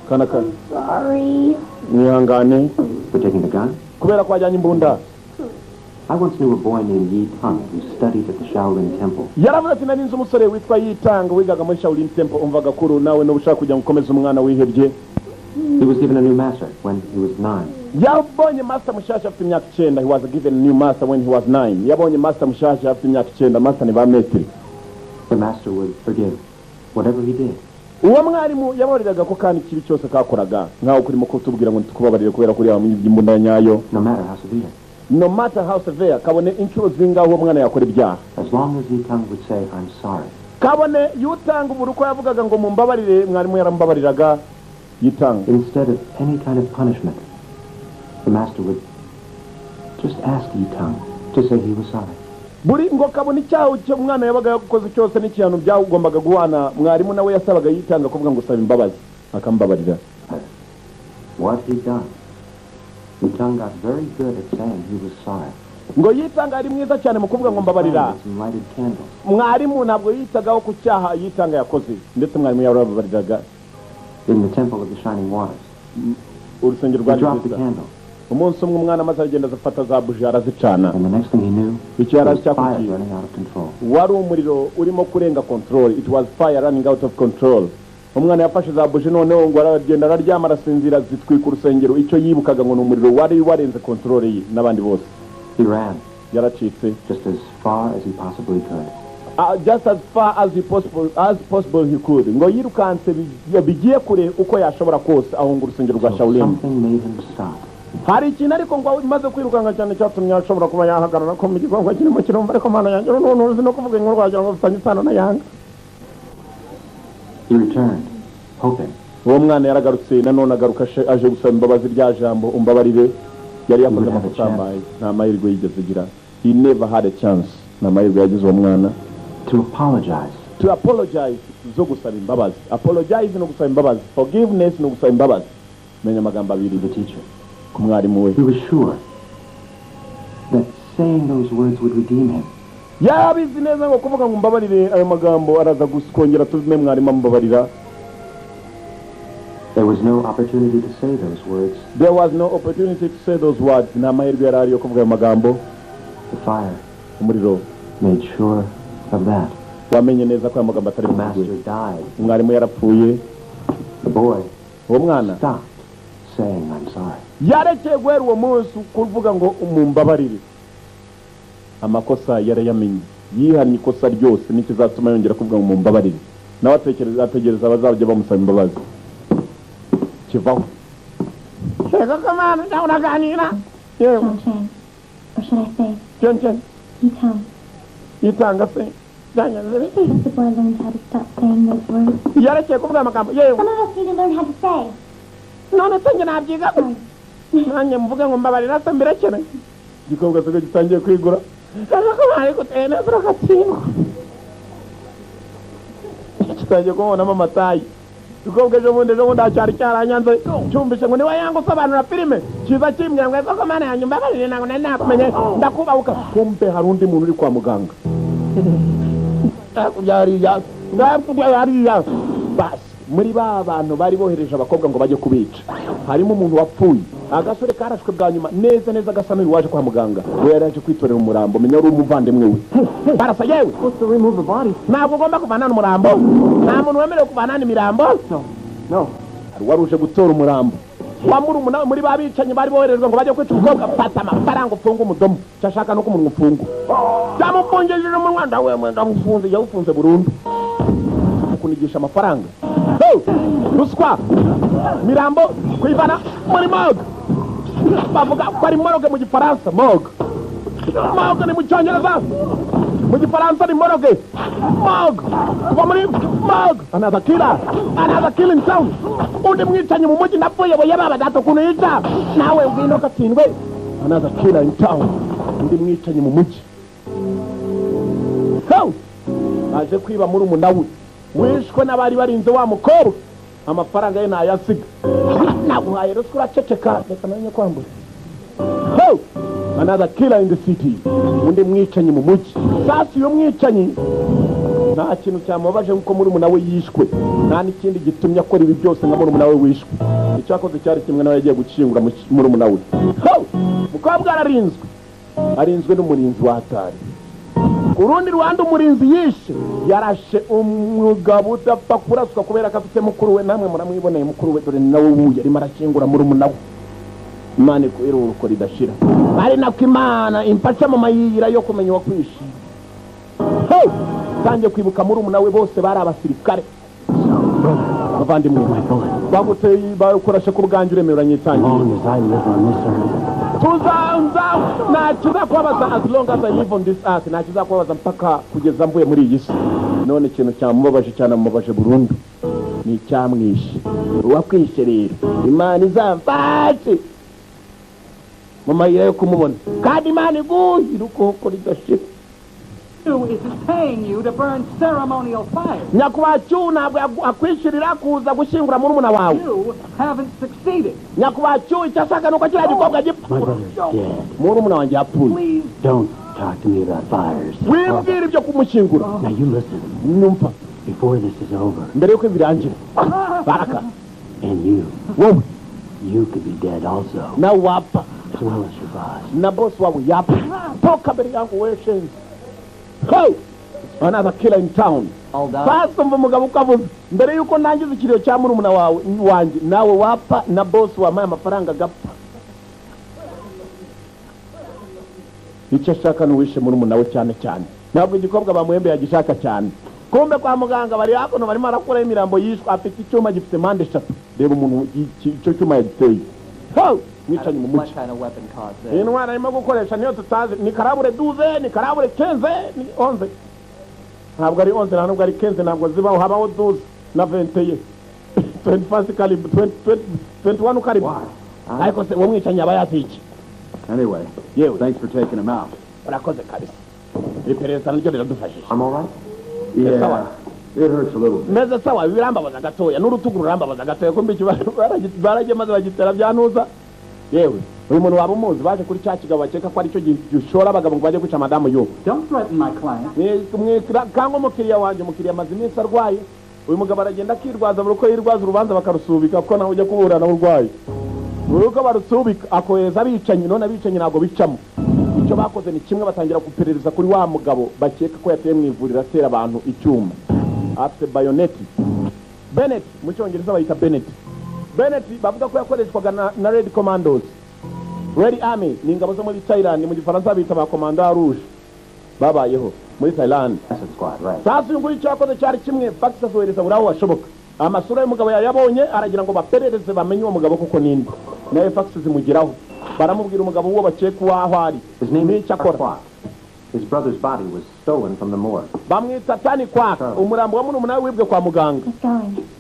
Kana. Sorry. Nihangane. For taking the gun? Kubera ko ajyanye imbunda. I once knew a boy named Yi Tang who studied at the Shaolin Temple. Yaravuze ati nari nzi umusore witwa Yi Tang wigaga muri Shaolin Temple umvaga kuru nawe no ushaka kujya gukomeza umwana wihebye. He was given a new master when he was 9. Yabonye master mushasha afite imyaka 9. He was given a new master when he was 9. Yabonye master mushasha afite imyaka 9. Master ni ba metri. The master would forgive whatever he did. Uwo mwarimu yaboreraga ko kandi kibi cyose kakoraga nkaho kurimo kutubwira ngo tukubabarire kubera kuri imbunda nyayo. No matter how severe. No matter how severe, kabone inshuro zingaho uwo mwana yakora ibyaha. As long as Yi Tang would say, I'm sorry. Kabone yutanga uburuko yavugaga ngo mumbabarire mwarimu yarambabariraga Yi Tang. Instead of any kind of punishment, the master would just ask Yi Tang to say he was sorry. Buri ngo kabone icyaho cyo mwana yabaga yakoze cyose n'ikintu byagombaga guhana mwarimu nawe yasabaga Yi Tang kuvuga ngo saba imbabazi akambabarira. What he done? Yi Tang got very good at saying he was sorry. Ngo Yi Tang ari mwiza cyane mu kuvuga ngo mbabarira. Mwarimu ntabwo yitagaho ku cyaha Yi Tang yakoze ndetse mwarimu yarababariraga. In the temple of the shining waters. Urusengero rwa Yesu. Umunsi umwe umwana amaze agenda azafata za buji arazicana. And the next thing he knew, icyo fire running out of control. Wari umuriro urimo kurenga control. It was fire running out of control. Umwana yafashe za buji noneho ngo aragenda araryama arasinzira zitwika urusengero icyo yibukaga ngo n'umuriro wari warenze control ye nabandi bose. He ran. Yaracitse. Just as far as he possibly could. Just as far as possible he could. Ngo yirukanse bigiye kure uko yashobora kose aho ngo urusengero rwa Shaolin. Something made him stop. Hari ikintu ariko ngo maze kwirukanga cyane cyatumye ashobora kuba yahagarara ko mu gikongo kirimo kirumva ariko mana yanjye none uzi no kuvuga ngo rwagira ngo bifanye isano na yanga. He returned, hoping. Uwo mwana yaragarutse nanone agaruka aje gusaba imbabazi rya jambo umbabarire yari yakoze amasambaye nta mahirwe yigeze gira. He never had a chance. Nta mahirwe yagize uwo mwana. To apologize. To apologize zo gusaba imbabazi. Apologize no gusaba imbabazi. Forgiveness no gusaba imbabazi. Menya amagambo abiri. The teacher. Kumwarimu we. He was sure that saying those words would redeem him. Yabizi neza ngo kuvuga ngo mbabarire ayo magambo araza gukongera tuvume mwarimu ambabarira. There was no opportunity to say those words. There was no opportunity to say those words. Nta mahirwe yari ari yo kuvuga ayo magambo. The fire. Umuriro. Made sure of that. Wamenye neza ko ayo magambo atari the master died. Umwarimu yarapfuye. The boy. Uwo mwana. Stopped saying I'm sorry. Yarekeye guhera uwo munsi kuvuga ngo umumbabarire. Amakosa yarayamenye yihannye ikosa ryose n'ikizatuma yongera kuvuga ngo mumbabarire nawe ategereza abazajya bamusaba imbabazi kivaho reka kamana ndaganira yewe Chen, or should I say, Chen Yitang. yitanga se This the boy learned how to stop saying those words. yarekeye kuvuga amagambo yewe Some of us need to learn how to say. none se njye nabyiga nanjye mvuge ngo mbabarira se mbirekere igikobwa se gitangiye kwigura ariko ariko tene turakatsindwa kitangiye kubonamo amatayi igikobwa ejo bundi acyari cyaranyanze cyumvishe ngo niwe yanga usobanura filime kiza kimbwira ngo koko mana yanyu mbabarire ntabwo nari nakumenye ndakubabuka kumbe hari undi muntu uri kwa muganga byariya basi muri ba bantu bari bohereje abakobwa ngo bajye kubica harimo umuntu wapfuye agasore karashwe bwa nyuma neza gasa n'uyu waje kwa muganga we yari yaje kwitorera umurambo menya uri umuvandimwe we barasa yewe ntabwo ugomba kuvanana umurambo nta muntu wemerewe kuvanana imirambo No. hari wari uje gutora umurambo wa murumuna muri ba bicanyi bari boherejwe ngo bajye kwica umukobwa fata amafaranga ufunga umudomo cyashaka no kumunwa ufunga cyamufungishije umunwa ndawe ndamufunze yawufunze burundu kunigisha amafaranga ruswa mirambo kwivana muri moga bavuga ko ari moroge mu gifaransa moga ni mu cyongereza mu gifaransa ni moroge moga kuva muri moga another killer in town undi mwicanyi mu mujyi napfuye boye baba data ukuntu yica nawe ngwino katsindwe another killer in town undi mwicanyi mu mujyi baje kwiba muri umunawe wishwe n'abari barinze wa mukobwa amafaranga ye nayasiga naguhaye ruswa uraceceka reka nanye kwambura another killer in the city undi mwicanyi mu mujyi sasa iyo mwicanyi nta kintu cyamubabaje nkuko muri umunawe yishwe nta n'ikindi gitumye akora ibi byose nka muri umunawe wishwe icyo akoze cyari kimwe nawe yagiye gucingura muri umunawe mukobwa arinzwe n'umurinzi wa hatari urundi ruhande umurinzi yishe yarashe umugabo udapfa kuraswa kubera ko afite mukuru we namwe muramwiboneye mukuru we dore nawe wuye arimo arashingura muri umunawe imana ikuhera uruko ridashira ari nako imana imfasha mu mayira yo kumenya uwakwishe tangiye kwibuka muri umunawe bose bari abasirikare bavandimwe baguteye bakurashe ku bwanjye uremeranye itangiye nakizakubabaza as long as I live on this earth nakizakubabaza mpaka kugeza mvuye muri iyi si none ikintu cyamubabaje cyane amubabaje burundu ni icyamwishe uwakwishe rero imana izamfashe mu mayira yo kumubona kandi imana iguhira ukuboko ridashira Is paying you to burn ceremonial fire. Nyakubahwa Cyu ntabwo akwishirira kuza gushyingura murumuna wawe. You haven't succeeded. Nyakubahwa Cyu icyo ashaka nuko kiriya gikobwa gipfa. Murumuna wanjye yapfuye. Please don't talk to me about fires. Wimbwira ibyo kumushyingura. Now you listen. Numva. Before this is over. Mbere yuko birangira. Baraka. And you. Wowe. You could be dead also. Nawe wapfa. As well as your boss. Na boss wawe yapfa. Toka mbere yangu wewe shenzi. Another killer in town. Sasa mva mugabo ukavuze mbere yuko nangiza ikiriyo cya murumuna wawe wanjye nawe wapfa na boss wamaye amafaranga gapfa. Icyo ashaka nuwishe murumuna we cyane ntabwo igikobwa bamuhembe yagishaka cyane. Kumbe kwa muganga bari hakuno barimo arakora imirambo yishwe afite icyuma gifite mande 3 reba umuntu icyo cyuma yagiteye. Mwicanyi mu muci. Intwara arimo gukoresha niyo tutazi ni karabure 12 ni karabure 15 ni 11. Ntabwo ari 11 ntabwo ari 15 ntabwo zibaho habaho 12 na 20 21 calibre 21 calibre. Ariko se wo mwicanyi aba yafiki. Anyway, thanks for taking him out. Urakoze kabisa. Iperereza n'icyo riradufashije. I'm all right. Yeah, it hurts a little bit. Meze sawa birambabaza gatoya n'urutugu rurambabaza gatoya kumbe barajye maze bagitera byanuza. Yewe uyu muntu waba umuzi baje kuri cya kigabo bakeka ko ari cyo gishora abagabo ngo bajye kwica madamu yo. Don't threaten my client. Kango mukiriya wanje mukiriya maze iminsi arwaye uyu mugabo aragenda akirwaza buruko yirwaza urubanza bakarusubika ko nawe ujya kuburana urwaye buruko barusubika akoheza abicanyi none abicanyi ntabwo bicamo icyo bakoze ni kimwe batangira guperereza kuri wa mugabo bakeka ko yateye mu ivuriro atera abantu icyuma afite bayoneti Bennett mu cyongereza bayita Bennett bavuga ko yakoreshwaga na Red Commandos. Red Army ni ingabo zo muri Thailand mu gifaransa bita ba Commando Rouge babayeho muri Thailand. Acid squad, right. Sasa uyu nguyu cyakoze cyari kimwe fax azohereza buri aho washoboka. Amasura y'umugabo yayabonye aragira ngo baperereze bamenye uwo mugabo kuko ninde. Naye fax zimugiraho. Baramubwira umugabo uwo bakeka waho ari. His name is Chakora. Kwak. His brother's body was stolen from the morgue. Bamwita Tani Kwak. Umurambo wa murumuna wibwe kwa muganga.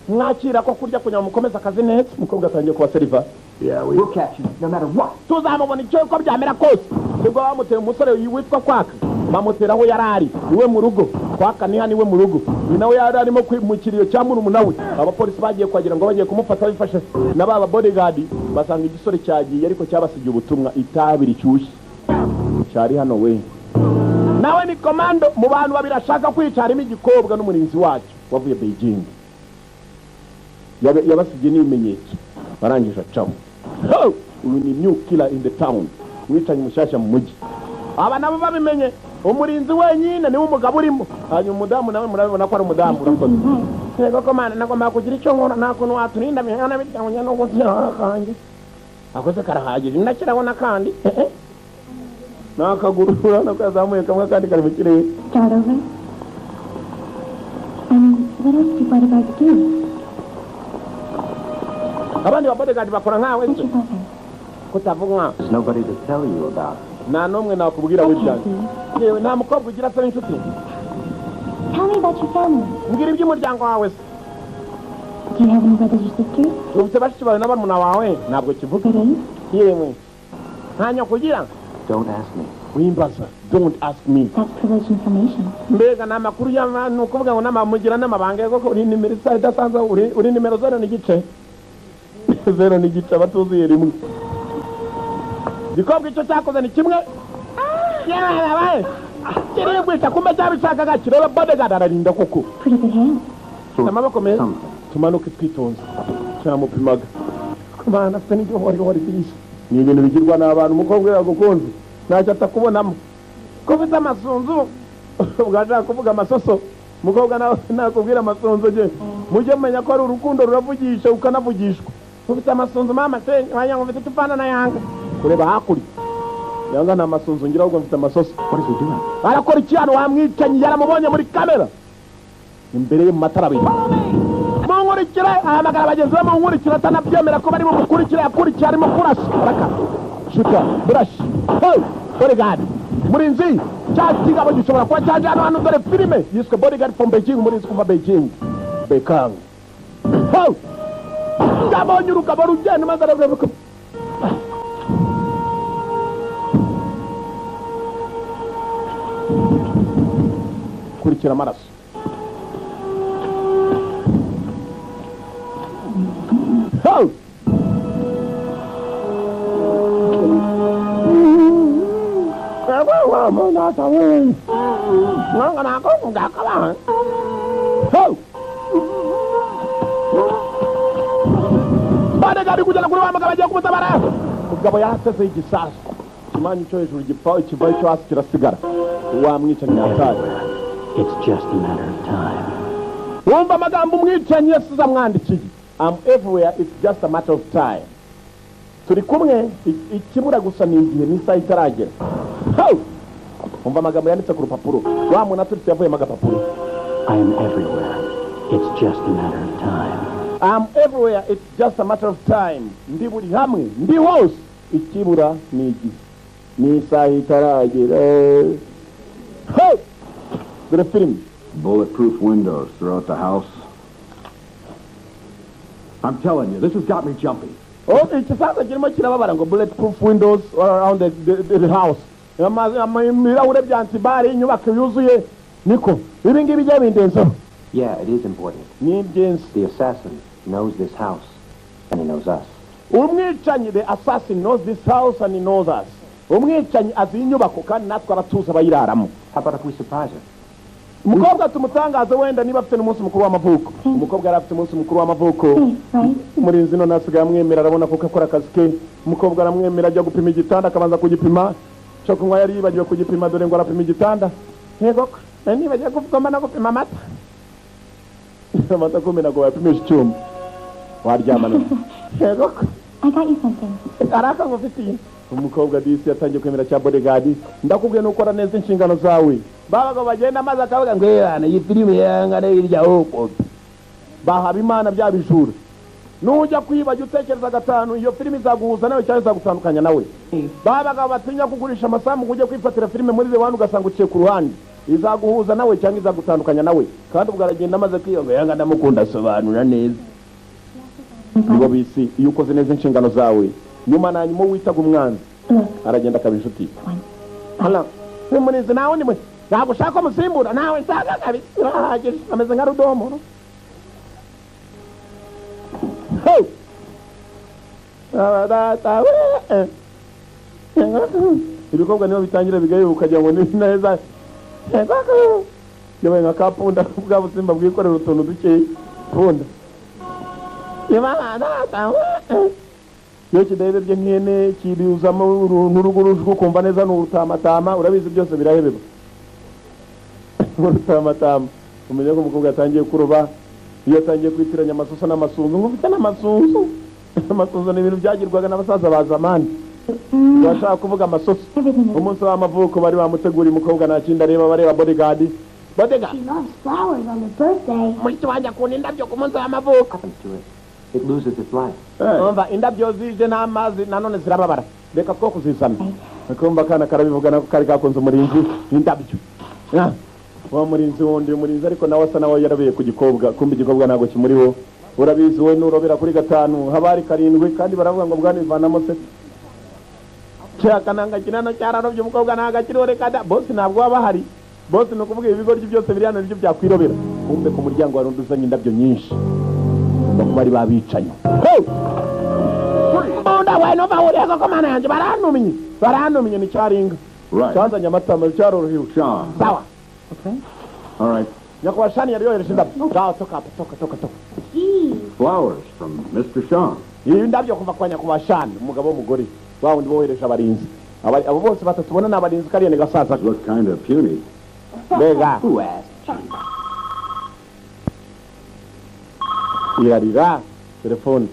Mwakira ko kurya kunya mukomeza akazi neza. Mukobwa atangiye kuba seriva. Yeah, We'll catch you, no matter what. Tuzamubona icyo ko byamera kose. Nibwo bamuteye umusore witwa Kwak. Bamutera aho yarari. Iwe mu rugo. Kwaka ni haniwe mu rugo. Ni nawe yari arimo kwimukiriyo cya murumuna we. Abapolisi bagiye kwagira ngo bagiye kumufata bifashe n'aba bodyguard basanga igisore cyagiye ariko cyabasigiye ubutumwa itabiri cyushye. Cyari hano we. Nawe ni komando mu bantu babiri ashaka kwica harimo igikobwa n'umurinzi wacyo wavuye Beijing. Yabasigiye n'ibimenyetso barangije acaho. Uyu ni new killer in the town. Mwicanye mushasha mu mujyi. Aba nabo babimenye umurinzi wenyine niwe umugabo urimo. Hanyuma umudamu nawe murabibona ko ari umudamu urakoze. Yego komanda nagomba kugira icyo nkora nakuntu waturinda mihana bitanganya no gutya kanjye. Akoze karahagije ndakirabona kandi. Nakagurura nakazamuye kamwe kandi kari mu kirere. Start over. What else do you bodyguards do? Abandi bodyguard bakora nkawe What's se. your boyfriend? Kutavuga. There's nobody to tell you about. Nta n'umwe nakubwira w'ibyanjye. Yewe nta mukobwa ugira se inshuti. Tell me about your family. Mbwira iby'umuryango wawe se. Do you have any brothers or sisters? Ufite bashiki bawe n'abana bawe ntabwo kivuga. Good age? Yewe. Ntanya kugira. Don't ask me. Wimbaza. Don't ask me. That's privileged information. Mbega ni amakuru y'abantu ukuvuga ngo n'amamugira n'amabanga yo koko uri nimero isa idasanzwe uri nimero 0 n'igice. 0 n'igice abatuzuye rimwe. Gikobwa icyo cyakoze ni kimwe. Yabaye. Kiriye kwita kumbe cyabishakaga kireba bodyguard ararinda koko. Pretty good hand. Amaboko meza. Tumanuke twitonze. Cyamupimaga. Kumana afite n'ibyo hori byinshi. Ni ibintu bigirwa n'abantu umukobwa yagukunze. Ntacyo atakubonamo. Ko ufite amasunzu. Ugashaka kuvuga amasoso. Umukobwa nawe nakubwira amasunzu je. Mujye mumenya ko ari urukundo ruravugisha ukanavugishwa. Ufite amasunzu mama se wanya ufite tupana na yanga. Kureba hakuri. Yanga na amasunzu ngira ubwo mfite amasoso. What is he doing? Arakora icyano wamwicanye yaramubonye muri kamera. Imbere ye mu matara abiri. Munkurikire ahamagara abagenzi be munkurikire atanabyemera ko bari mu mukurikire yakurikira arimo kurasa. Baraka. Shuka, brush. Hey, bodyguard. Murinzi, cyatiga abo gishobora kuba cyaje hano hano dore filime yiswe Bodyguard from Beijing murinzi kuva Beijing. Bekang. Hey. Gabonye urugabo rugenda maze aravuga. Kurikira amaraso. Hey. Bodyguard kujana kuri wamagabo agiye kumutabara. Umugabo yaseze igisasu. Kimanyi cyo hejuru gipaho kivaye cyo hasi kirasigara. Wamwica nyatari. It's just a matter of time. Wumva amagambo umwicanyi yasize amwandikiye. I'm everywhere, it's just a matter of time. Turi kumwe ikibura gusa ni igihe n'isaha itaragera. Umva amagambo yanditse ku rupapuro. Wa muntu aturitse yavuye magapapuro. I am everywhere. It's just a matter of time. I'm everywhere, it's just a matter of time. Ndi buri hamwe, ndi hose. Ikibura ni igihe n'isaha itaragera. Dore film. Bulletproof windows throughout the house. I'm telling you, this has got me jumpy. Oh, ikisaza kirimo kirababara ngo bulletproof windows all around the house. Amirahure byantibari inyubako yuzuye niko. Ibi ngibi bya bindenzo. Yeah, it is important. Ni byensi. The assassin knows this house, and he knows us. Umwicanyi, the assassin knows this house and he knows us. Umwicanyi azi inyubako kandi natwe aratuza bayiraramo. How about if we surprise her? Umukobwa tumutangaze wenda niba afite n'umunsi mukuru w'amavuko. Umukobwa yari afite umunsi mukuru w'amavuko. Umurinzi none asigaye amwemera arabona ko akora akazi ke. Umukobwa aramwemera ajya gupima igitanda akabanza kugipima. Cyo kunywa yari yibagiwe kugipima dore ngo arapima igitanda. Yego, nibagiye kuvugoma no gupima amata. Amata kumena ngo yapimisha icyuma. Waryamana. Yego. I got you something. Araka ngufitiye. umukobwa disi yatangiye kwemera cya bodyguard ndakubwiye nukora neza inshingano zawe babaga bagenda maze akavuga ngo yana iyi filime yangana irya huko bahaba imana byabijura nujya kwibajya utekereza gatanu iyo filime izaguhuza nawe cyangwa izagutandukanya nawe babaga batinya kugurisha amasambu ngo ujye kwifatira filime muri the one ugasanga uciye ku ruhande izaguhuza nawe cyangwa izagutandukanya nawe kandi ubwo aragenda amaze kwiyonga yanga ndamukunda asobanura neza nibo bisi iyo ukoze neza inshingano zawe nyuma na nyuma witaga umwanzi aragenda akaba inshuti hala Munizi nawe ni mwe ntabwo ushaka umusimbura nawe nsaga kabisa urahagije ameze nka rudomo hey abadata ibikorwa niyo bitangira bigaye ukagira ngo ni neza yabaye nka kapunda bwa busimba bwikorera utuntu duke punda iyo kidaheze bye nkene kibuzamo n'urugo rujwe kumva neza n'urutamatama urabizi byose birahebeba urutamatama umenya ko umukobwa yatangiye kuroba iyo atangiye kwitiranya amasusa n'amasunzu nk'ufite n'amasunzu amasunzu ni ibintu byagirwaga n'abasaza ba zamani bashaka kuvuga amasoso umunsi w'amavuko bari bamuteguriye umukobwa nta kindi areba bareba bodyguard He loves flowers on his birthday. muri kiwanja ku indabyo ku munsi w'amavuko It loses its life. umva indabyo zije n'amazi nanone zirababara reka two kuzisana akumva kana karabivuga nako kari kakunze umurinzi indabyo wa murinzi wundi umurinzi ariko nawe asa nawe yarabiye ku gikobwa kumva igikobwa ntabwo kimuriho urabizi we nurobera kuri 5 habari 7 kandi baravuga ngo bwana ivanamo se cyakananga kinano cyararobye umukobwa nagakiriho reka da boss ntabwo waba hari boss no kuvuga ibigoryi byose biri hano nibyo byakwirobera kumbe ku muryango warundi uzanye indabyo nyinshi bari babicanye Munda we no bawuri ko mana yanje baranumye ni cyaringa cyazanye amatama cyarorohiwe sawa Okay. All right. Nyakwashani yari yohereje indabyo toka Flowers from Mr. Sean. iyi ndabyo kuva kwa Nyakwashani umugabo w'umugore wa wundi bohereje abarinzi abo bose batatu bona n'abarinzi kariyene gasaza Look kind of puny. bega Who asked? irarira telefone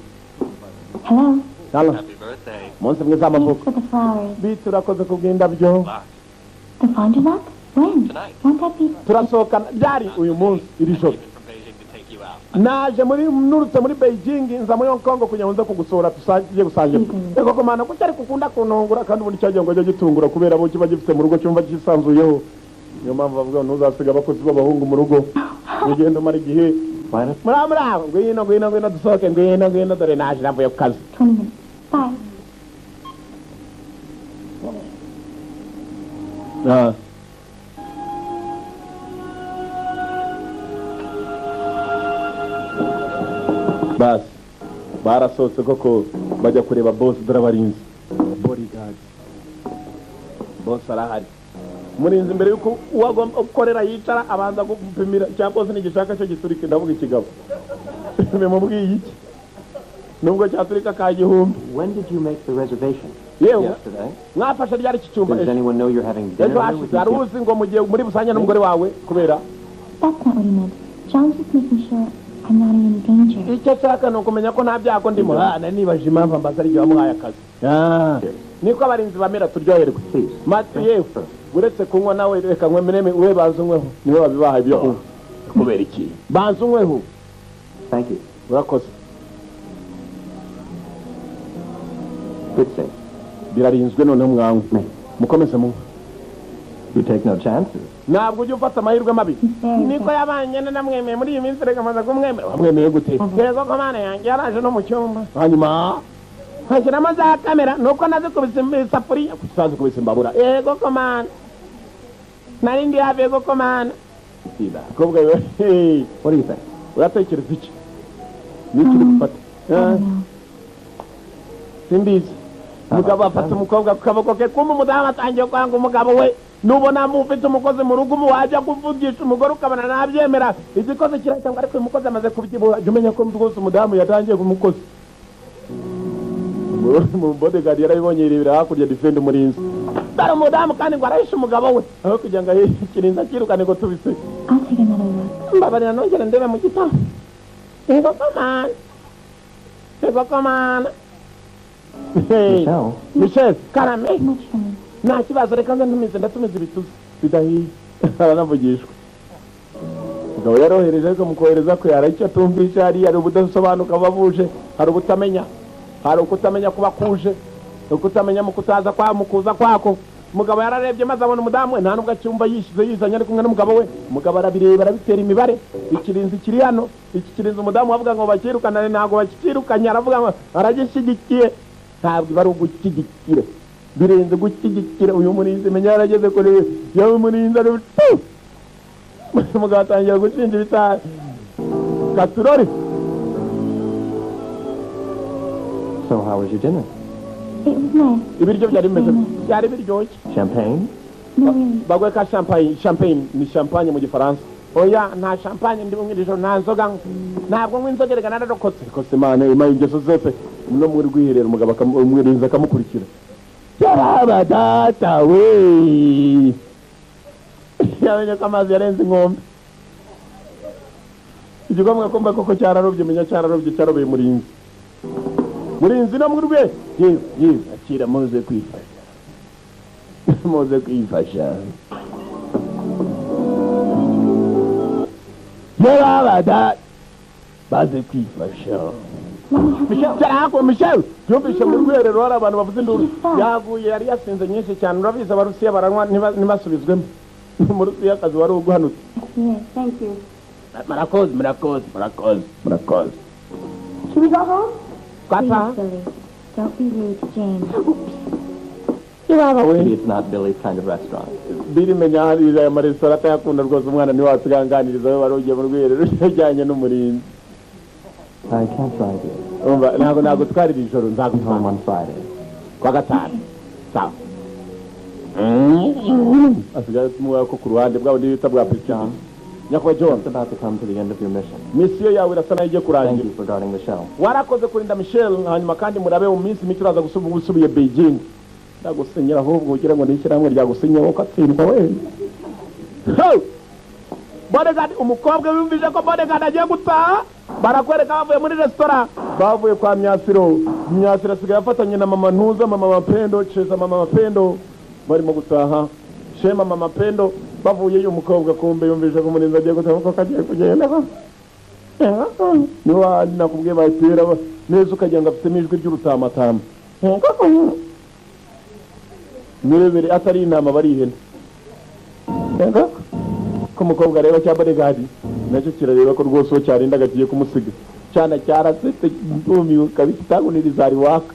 Hello. halo Happy birthday. munsi mwiza amavuko For the flowers. biturakoze kubw'indabyo The fond du lac? When? Tonight. Won't that be... turasohokana byari uyu munsi iri joro From Beijing to take you out. naje nurutse muri Beijing nza muri Hong Kong kugira ngo nze kugusohora tusangiye gusangira ego ko mana kuko ari kukunda kunongura kandi ubundi cyagiye ngo ajye gitungura kubera bo kiba gifite mu rugo cyumva kisanzuyeho niyo mpamvu bavuga ngo ntuzasiga abakozi b'abahungu mu rugo ugenda umara igihe muraho ngwino dusohoke ngwino dore naje navuye ku kazi 20 minutes. Bye. basi barasohotse koko bajya kureba boss dore abarinzi bodyguard boss arahari umurinzi imbere yuko uwagomba ukorera yicara abanza gupimira cyangwa se n'igishaka cyo giturika ndavuga ikigabo bimubwiye iki nubwo cyaturika ka gihumbi. When did you make the reservation? Yewe Yesterday. mwafashe ryari iki cyumba Does anyone know you're having dinner ejo here with hashize hari you? uzi ngo mugiye muri busanya n'umugore wawe kubera That's not what he meant. John's just making sure I'm not in any danger. icyo ashaka ni ukumenya ko nta byago ndimo nibaje impamvu ambaza ari igihe wamuhaye akazi niko abarinzi bamera turyoherwe mati yewe uretse kunywa nawe reka nkwemereme we banza unyweho niwe babibaha ibyo kunywa kubera iki banza unyweho Thank you. urakoze Good thing. birarinzwe noneho mwanywe mukomeze munywe You take no chances. ntabwo ujya ufata amahirwe mabi niko yabanye namwemeye muri iyi minsi reka maze kumwemera wamwemeye gute yego ko mana yanjye yaraje no mu cyumba hanyuma nkashyiramo za kamera nuko nazikubise isafuriya tutazikubise imbabura yego ko mana nari ndi hafi yego ko mana kobwa we What do you think? uratekereza iki niki uri gufata simbizi umugabo afata umukobwa ku kaboko ke kumva umudamu atangiye kwanga umugabo we nubona mufite umukozi mu rugo wajya kuvugisha umugore ukabona nabyemera igikoze kirahita ngo ariko uyu mukozi amaze kubyibuha jya umenya ko rwose umudamu yatangiye kumukozi mu bodyguard yarabibonye yirebera hakurya defend umurinzi dore umudamu kandi ngo arahishe umugabo we aho kugira ngo ikirinza kirukane ngo tubise I'll take another look. mbabarira nongere ndebe mu gitabo yego komana Michelle karame Much for me. nta kibazo reka nze ntumize ndatumiza ibituzi bidahiye aranavugishwa umugabo yarohereje ariko mukohereza ko yara icyo atumvisha hari ubudasobanuka bavuje hari ubutamenya hari ukutamenya kuba kuje ukutamenya mu kutaza kwa mukuza kwako umugabo yararebye maze abona umudamu we nta nubwo acyumva yishize yizanye ari kumwe n'umugabo we umugabo arabireba arabitera imibare ikirinzi kiri hano iki kirinzi umudamu avuga ngo bakirukana ntabwo bakirukanye aravuga ngo aragishyigikiye ntabwo bari ugushyigikira birenze gushyigikira uyu murinzi menya yarageze kuri yawe murinzi ari umugabo atangira gushinja ibitaha katurori. So how was your dinner? It was nice. Ibiryo byari bimeze byari biryoshye. Champagne? No, really. bagwe ka champagne ni champagne mu gifaransa oya nta champagne ndi bumwirisho nta nzoga ntabwo nk'inzoga rega nararokotse kose mane ima ingeso zose no muri rwiherero umugabo akamwirinza akamukurikira yaraba data we yamenye ko amazi yarenze inkombe igikomwe komba koko cyararobye menya cyararobye cyarobeye murinzi no muri rwe yewe akira muze kwifasha muze kwifasha yarabada baze kwifasha Michel yumvishe mu rwerero hari abantu bavuze induru yaguye yari yasinze nyinshi cyane urabizi abarusiya baranywa ntibasubizwemo mu Rusiya akazi wari uguhanutse. Yes, thank you. Murakoze. Should we go home? Kata? Please, Billy. Don't be rude to James. It's not Billy's kind of restaurant. Biri menya hari aya maresitora atayakunda rwose umwana ni watuganganiriza we wari ugiye mu rwerero rujyanye n'umurinzi. I can't drive you. Umva ntabwo twarira ijoro nzagutwara Home on Friday. kwa gatanu. Sawa. Asigaye tumuha ko ku ruhande bwabo n'ibita bwa John. Nyakwa John, It's about to come to the end of your mission. misiyo yawe irasa nayo igiye Thank kurangira. you for guarding the show. Warakoze kurinda Michelle hanyuma kandi murabe mu minsi mike uraza gusubiye Beijing. Ndagusinyira ahubwo ugira ngo nishyirahamwe ryagusinyeho ko atsindwa we. Bodyguard umukobwa wumvise ko bodyguard agiye gutaha barakwereka bavuye muri restaurant bavuye kwa Myasiro asigaye afatanye na mama Ntuza mama Mapendo Cheza mama Mapendo barimo gutaha Shema mama Mapendo bavuye uyu mukobwa kumbe yumvise ko murinzi agiye gutaha ko kagiye kugenda ko niwa nakubwiye bayitera neza ukagira ngo afite ijwi ry'urutamatama nirebere atari inama bari ihene ko umukobwa areba cya bodyguard nacyo kirareba ko rwose uwo cyarinda gagiye kumusiga cyana cyarasetse ndumiwe kabisa itaguniriza ari waka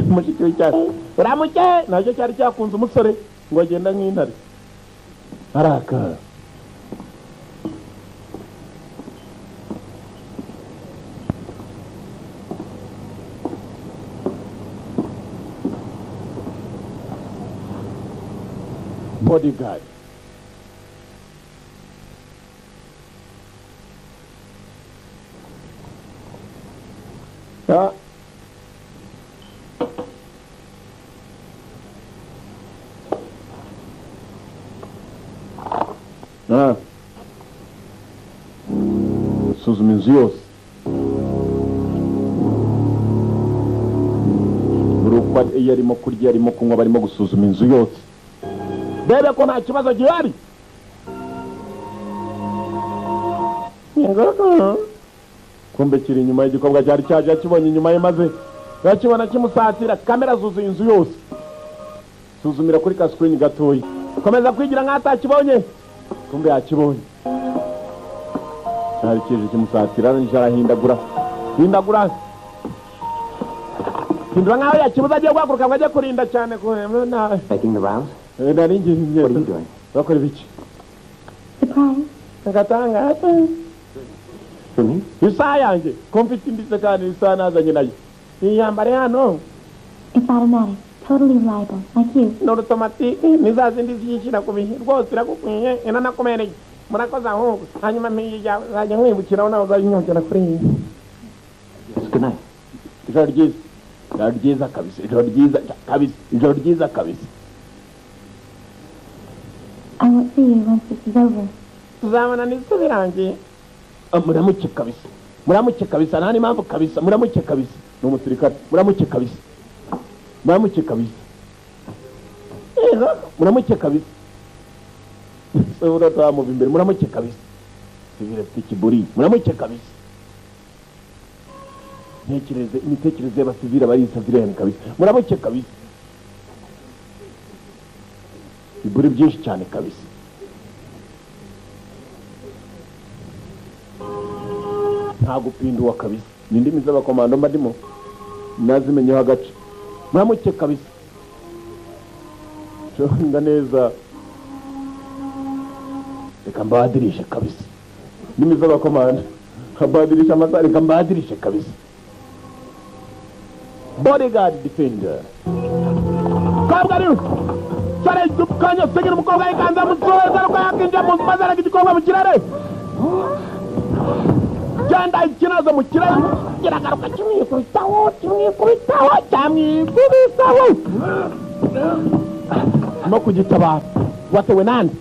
mushiki w'icyasi uramuke nacyo cyari cyakunze umusore ngo agenda nk'intare araka bodyguard suzuma inzu yose uruko iyo arimo kurya arimo kunywa barimo gusuzuma inzu yose bebe ko nta kibazo gihari kumbe kiri inyuma y'igikobwa cyari cyaje akibonye inyuma ye maze yakibona kimusatira kamera zuzuye inzu yose suzumira kuri ka screen gatoya komeza kwigira nk'atakibonye kumbe yakibonye cyari kije kimusatira arahindagura hindura nkaho yakibuza agiye guhaguruka ngo ajye kurinda cyane Making the rounds? nari ngiye What are you doing? bakora ibiki Surprise. agatangaza For me? isaha yanjye ko mfite inditse kandi isaha nazanye nayo iyambare hano It's automatic. Totally reliable. Like you. ni automatique niza zindi ziyishyira ku bihe rwose iragukwiye inanakumereye murakoze ahubwo hanyuma mpiye yawe uzajya nkwibukiraho nawe uzajya unyongera kuri iyi Yes, good night. ijoro ryiza kabisa I won't see you once this is over. tuzabona n'izo birangiye muramuke kabisa nta n'impamvu kabisa muramuke kabisa n'umusirikare muramuke kabisa muramuke kabisa muramuke kabisa se uratamuva imbere muramuke kabisa sivile afite ikiburi muramuke kabisa imitekerereze y'abasivile barisavile kabisa muramuke kabisa iburi byinshi cyane kabisa nta gupinduwa kabisa n'indimi z'abakomando mbadimo nazimenyeho agace muramuke kabisa nda neza reka mbadirishe kabisa indimi z'abakomando mbadirisha amasaha reka mbadirishe kabisa bodyguard defender kabwa rero sare dukanya segera umukobwa yikanza musoza ariko yakinja mu bazara gikomba mu kirare genda ikinazo mu kirare kiragaruka kimwikubitaho cyamwikubitaho no kugitabara watewe nande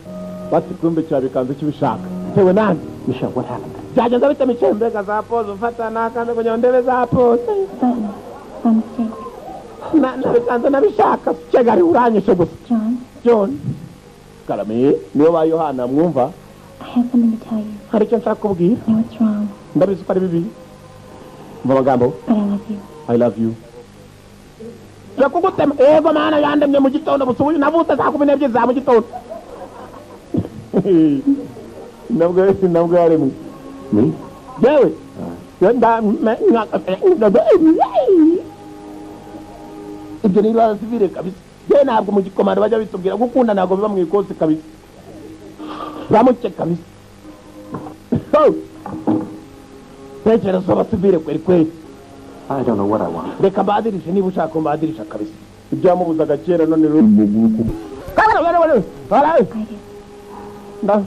batikumbe cyabikanze kibishaka tewe nande Michelle, what happened? byagenze bite michembe gazapoze ufatana kandi kunyondebe zapoze nabikanze nabishaka cyegari uranyishe gusa John Karame niyo ba Yohana mwumva I have something to tell you. hari icyo nshaka kubwira I know it's wrong, ndabizi ko ari bibi mu magambo but I love you. I love you yakugutema ego mana yandemye mu gitondo busubuye navutse saa 12 za mu gitondo nabwo yaremwe Me? yewe ibyo ni basivile kabisa je ntabwo mu gikomando bajya bitubwira gukunda ntabwo biba mu ikosi kabisa bamuke kabisa tekereza abasivile kweri I don't know what I want. reka mbadirishe niba ushaka mbadirisha kabisa ibyo yamubuzaga kera none nda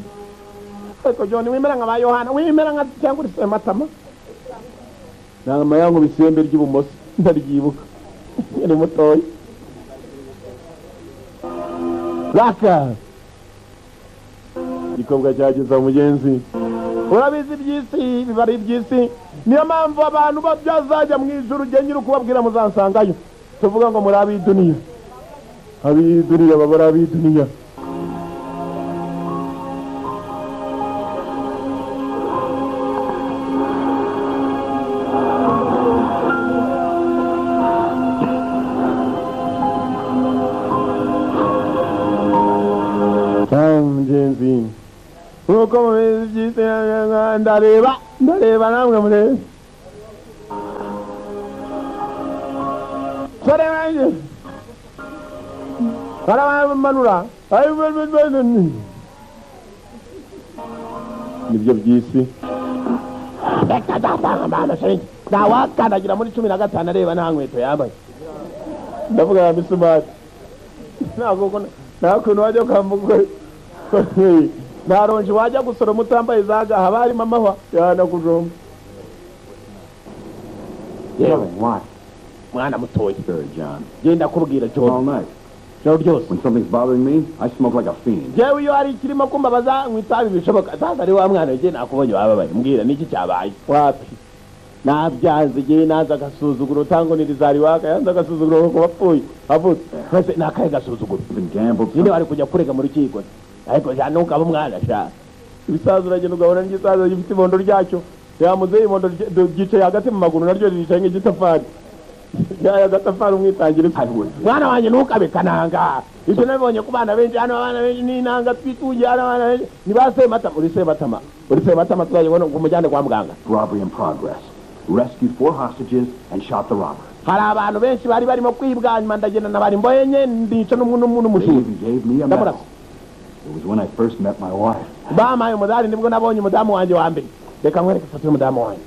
ariko John wimera nka ba Yohana wimera nka cyangwa uri matama nanga yangu bisembe ry'ibumoso ndaryibuka ni mutoyi raka ikobwa cyageza umugenzi urabizi by'isi bibari by'isi niyo mpamvu abantu babyazajya mu ijuru gengira kubabwira muzansangayo tuvuga ngo muri abiduniya babara abiduniya mugenzi nkuko mubizi by'isi ndareba namwe murebe sore wanjye baramanura nibyo by'isi reka datanga mama shenge nawakandagira muri 15 areba nta nkweto yambaye ndavuga ya misumari nta kuntu wajya kwambuka naronje wajya gusora mutambaye zaga haba harimo amahwa yanakujomba What? mwana mutoyi Sure, John. genda kubwira All John night. cyo ryose When something's bothering me, I smoke like a fiend. jewe iyo hari kirimo kumbabaza mwitabi bishoboka sasa ari wa mwana je nakubonye wababaye mbwira niki cyabaye wapi nabyanze je naza gasuzuguro tango nirizari waka yanza gasuzuguro ko bapfuye avutse twese nakaye gasuzuguro Been gambled. ninde wari kujya kurega muri kiko ariko jana ukaba umwana sha ibisazo uragenda ugabona n'igisazo gifite ibondo ryacyo yamuze ibondo gice hagati mu maguru naryo ricaye nk'igitafari ya gatafari umwitangire mwana wanje nukabe kananga ibyo nabonye ku bana benshi hano abana benshi n'inanga twituye hano abana benshi nibase matama uri se matama twayibona ngo mujyane kwa muganga. Robbery in progress. Rescued 4 hostages and shot the robber. hari abantu benshi bari barimo kwibwa nyuma ndagenda nabari mboyenye ndica n'umuntu They mushuri even gave me a medal. It was when I first met my wife. bamaye umudari nibwo nabonye umudamu wanje wa mbere reka nkwereke ifoto y'umudamu wanje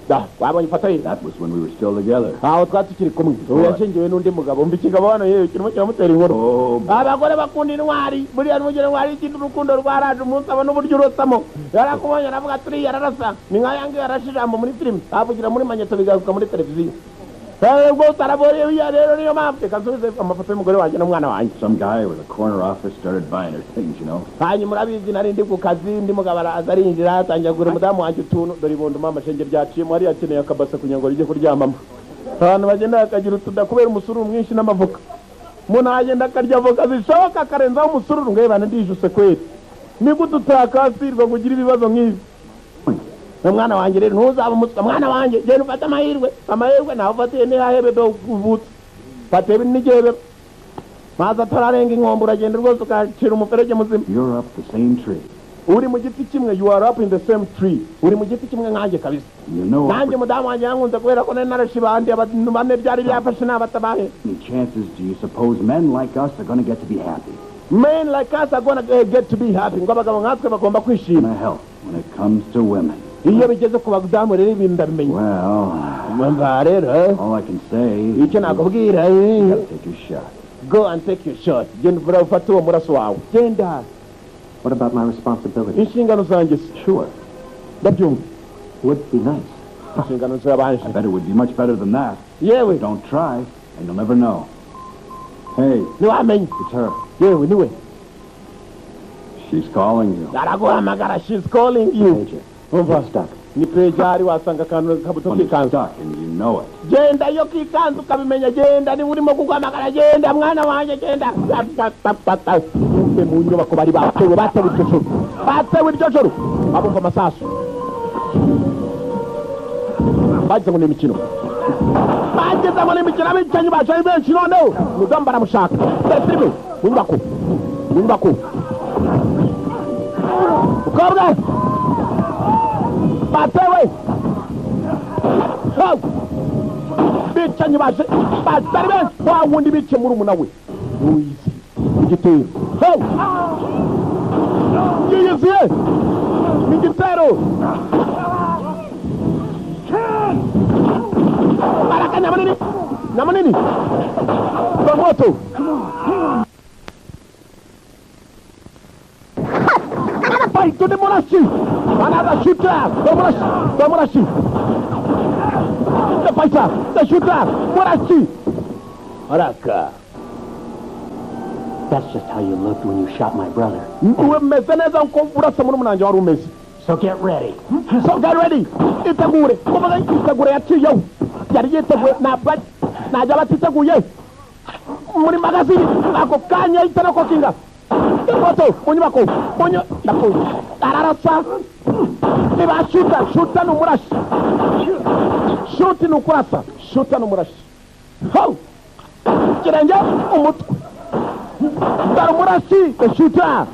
da wabonye ifoto ye That was when we were still together. aho twatukiri kumwe ubu yashingiwe n'undi mugabo mbi kigabo hano yewe kirimo kiramutera inkuru Oh, abagore bakunda intwari buriya n'umugore ntwari ikindi urukundo rwaraje umunsi abona uburyo urosamo yarakubonye aravuga turi yararasa ni nka yange yarashe ijambo muri filime avugira muri manyeto bigaruka muri televiziyo ubwo utarabonye biya rero niyo mpamvu reka nsubize amafoto y'umugore wanjye n'umwana wanjye. some guy with a corner office started buying her things, you know. hanyuma urabizi nari ndi ku kazi ndi mugabo araza arinjira atangira kugura umudamu wanjye utuntu dore ibondo mama shenge ryaciyemo hariya akeneye akabase kugira ngo rijye kuryamamo abantu bagenda bakagira utuda kubera umusururu mwinshi n'amavoka umuntu agenda akarya avoka zishoboka akarenzaho umusururu ngo yebane ndijuse kweri ni gute utakasirwa kugira ibibazo nk'ibi mwana wanjye rero ntuzaba umuswa mwana wanjye genda ufate amahirwe nawe ufatiye n'ihahebe do uvutse fate n'igihebe maze atararenga inkombe uragenda rwose ukacira umuferege muzima. You're up the same tree. uri mu giti kimwe, you are up in the same tree. uri mu giti kimwe nkanjye kabisa. nanjye mudamu wanjye yankunze kubera ko nari narashe bandi abantu bane byari byafashe n'abatabahe. Chances do you suppose men like us are going to get to be happy? Men like us are going to get to be happy. ngo abagabo nkatwe bagomba kwishima. Hell, when it comes to women. iyo bigeze ku badamu rero ibintu ndabimenya. Well, rero all I can say icyo nakubwira you gotta take your shot. Go and take your shot. genda ufate uwo muraso wawe. genda. What about my responsibility? inshingano zanjye. Sure. ndabyumva. Would be nice. inshingano z'abanje. I bet it would be much better than that. yewe. Don't try, and you'll never know. Hey. ntiwamenye. It's her. yewe niwe. She's calling you. araguhamagara. She's calling you. umva. ni pejari wasanga akantu kabuto kikanzu. And you know it. genda yo kikanzu kabimenya. genda ni urimo kuguhamagara. genda mwana wanjye genda. umve mu nyubako bari batewe iryo joro abumva amasasu bageze ngo ni imikino abicanyi bacaye benshi noneho mudamu baramushaka filime mu nyubako ukobwa batewe bicanyi batari benshi wa wundi bice muri umuna we Louise igitero yiyiziye igitero baraka nyamunini moto fight to the Murashi. Another shooter. The Murashi. The fighter. The shooter. Murashi. Araka. That's just how you looked when you shot my brother. So get ready. Itegure yaciyeho. Yari yiteguye najya batiteguye. Muri magazine ako kanya itana ko kinga. Moto, munyubako. Ararasa. Niba shuta n'umurashi. Shuti n'ukurasa. Shuta n'umurashi. Ho! Kirenge umutwe. Darumurashi, the shooter.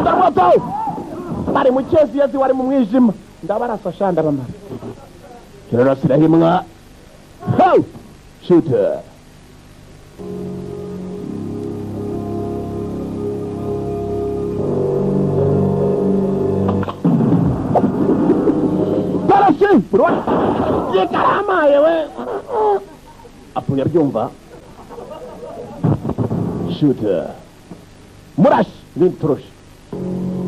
Darmoto. Bari mu cyezi yazi wari mu mwijima. Ndabarasa shanda bamara. Kirero sirahimwa. Ho! Shooter. Tarashi, bro. Ye karama yewe. Apunya byumva. Shooter. Murashi n'intoroshi.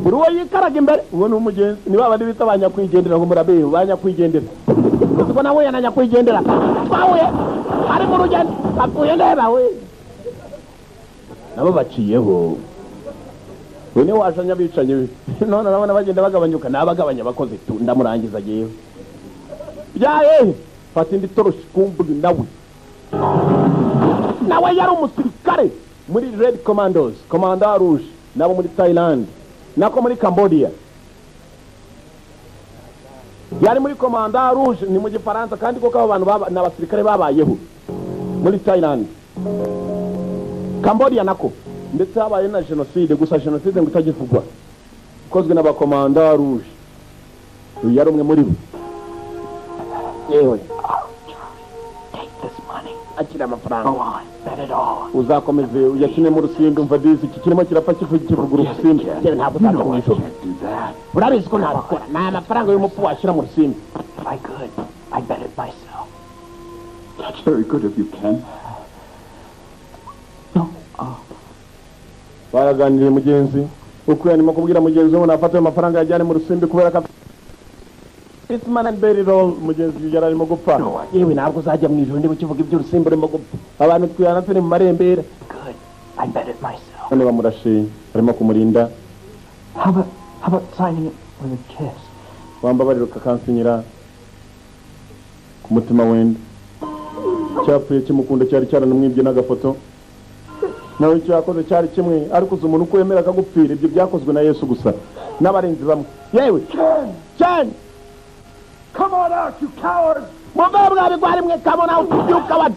Buri uwo yikaraga imbere uwo ni umugenzi ni babandi bita banyakwigendera ngo murabeho banyakwigendera. Kuko nawe yananyakwigendera. Twahuye ari mu rugendo bakuye ndeba we. Nabo baciyeho. Wene washanya bicanye none nabona bagenda bagabanyuka nabagabanya bakoze ndamurangiza giye. Byaye fata indi toroshi kumbuga nawe yari umusirikare muri Red Commandos, Commando Rouge, nabo muri Thailand, nako muri Cambodia. Yari muri Commando Rouge ni mu Gifaransa kandi koko abantu n'abasirikare babayeho muri Thailand. Cambodia nako ndetse habaye na genocide, gusa genocide ngo itagivugwa. Kozwe n'aba Commando Rouge. Yari umwe muri bo. Yewe. Akira amafaranga. Go on, bet it all. Uzakomeze uyakine mu rusimbi umva disi iki kirimo kirapfa kivugura urusimbi. Ntabwo uzajya mu ijoro. Urabizi ko ntabakora. Ni amafaranga y'umupfu washyira mu rusimbi. If I could, I'd bet it myself. That's very good if you can. No. Baraganiriye mugenzi. Uko yanimo kubwira mugenzi we nafata amafaranga yajyane mu rusimbi kubera ka It's man and berry roll mugenzi yari arimo gupfa. Yewe ntabwo uzajya mu ijoro ndibuka kivuga ibyo rusimbi urimo gupfa. Abantu twiyana turi mu marembera. Good. I bet it myself. None bamurashi arimo kumurinda. How about signing it with a kiss? Wamba bari rukakansinyira. umutima wenda cyapfuye kimukunda cyari cyaranamwibye n'agafoto nawe icyo yakoze cyari kimwe ariko uzi umuntu uko yemera akagupfira ibyo byakozwe na Yesu gusa n'abarinzi bamwe yewe cyane Come on out, you cowards! mubabwa bigwari mwe come on out you cowards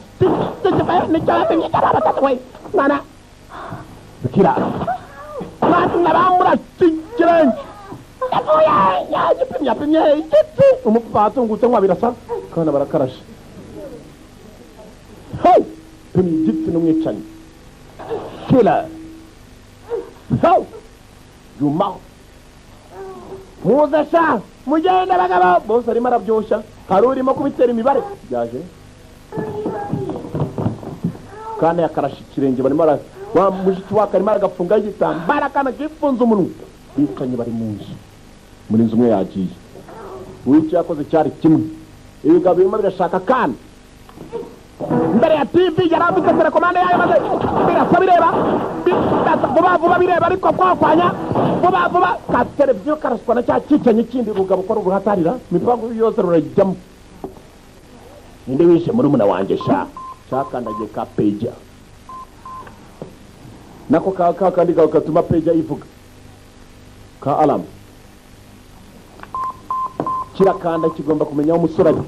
ni cyane ni karaba tatwe nana kira mwana bamura tikirenge yapimye igiti umupfato ngutse nk'abirasa kana barakarashe hey pimye igiti n'umwicanyi killer so yuma muze sha mugende bagabo bose arimo arabyosha hari urimo kubitera imibare byaje kana yakarashe ikirenge barimo wa mushiki waka arimo aragafunga igitambara kana gifunze umunwa bicanye bari mu nzu muri nzu umwe yagiye w'icyo yakoze cyari kimwe ibigabo birimo birashaka kana mbere ya TV yarambitse telekomande yayo maze birasa bireba vuba bireba ariko kwakwanya vuba ka televiziyo karaswa na cya kicanye kindi rugabo ko ruhatarira mipango yose rurajyamo ninde wishe muri muna wanje sha cyakandagiye ka page nako kandi gatuma page ivuga ka alarm kirakanda kigomba kumenya aho umusore ari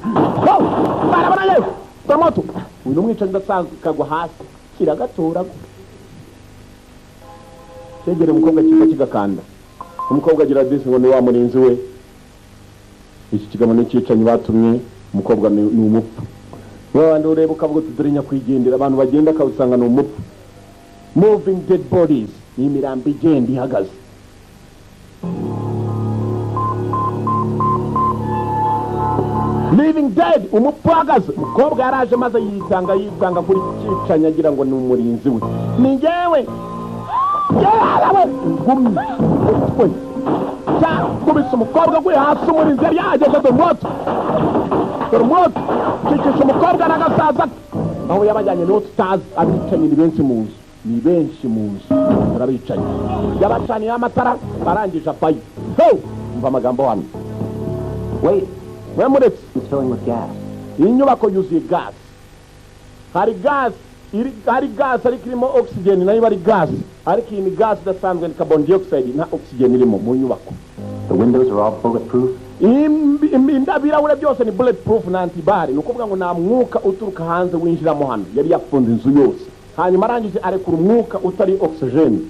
barabona yewe tomoto uyu umwicanyi udasanzwe kagwa hasi kiragatora cyegere umukobwa kigakanda umukobwa agira disi ngo ni wa murinzi we iki kigamo n'icyicanyi batumye umukobwa ni umupfu wabandi ureba ukavuga tudure nyakwigendera abantu bagenda akawusanga ni umupfu moving dead bodies ni imirambo igenda ihagaze living dead umupfu ahagaze umukobwa yaraje maze yisanga kuri cyicanyi agira ngo ni umurinzi we ni njyewe kubisa umukobwa kuri hasi umurinzi yari yahageze dore umwotsi kikisha umukobwa n'agasaza aho yabajyanye n'uwo tutazi abicanyi ni benshi mu nzu arabicanyi yabacaniye amatara arangije apayo umva amagambo hano Wait. Wemuretse It's filling with gas. iyi nyubako yuzuye gas hari gas ariko irimo oxygen nayo bari gas ariko iyi ni gas idasanzwe ni carbon dioxide nta oxygen irimo mu nyubako. The windows are all bulletproof. Ibirahure byose ni bulletproof na antibari ni ukuvuga ngo nta mwuka uturuka hanze winjiramo hano yari yafunze inzu yose hanyuma arangije arekura umwuka utari oxygen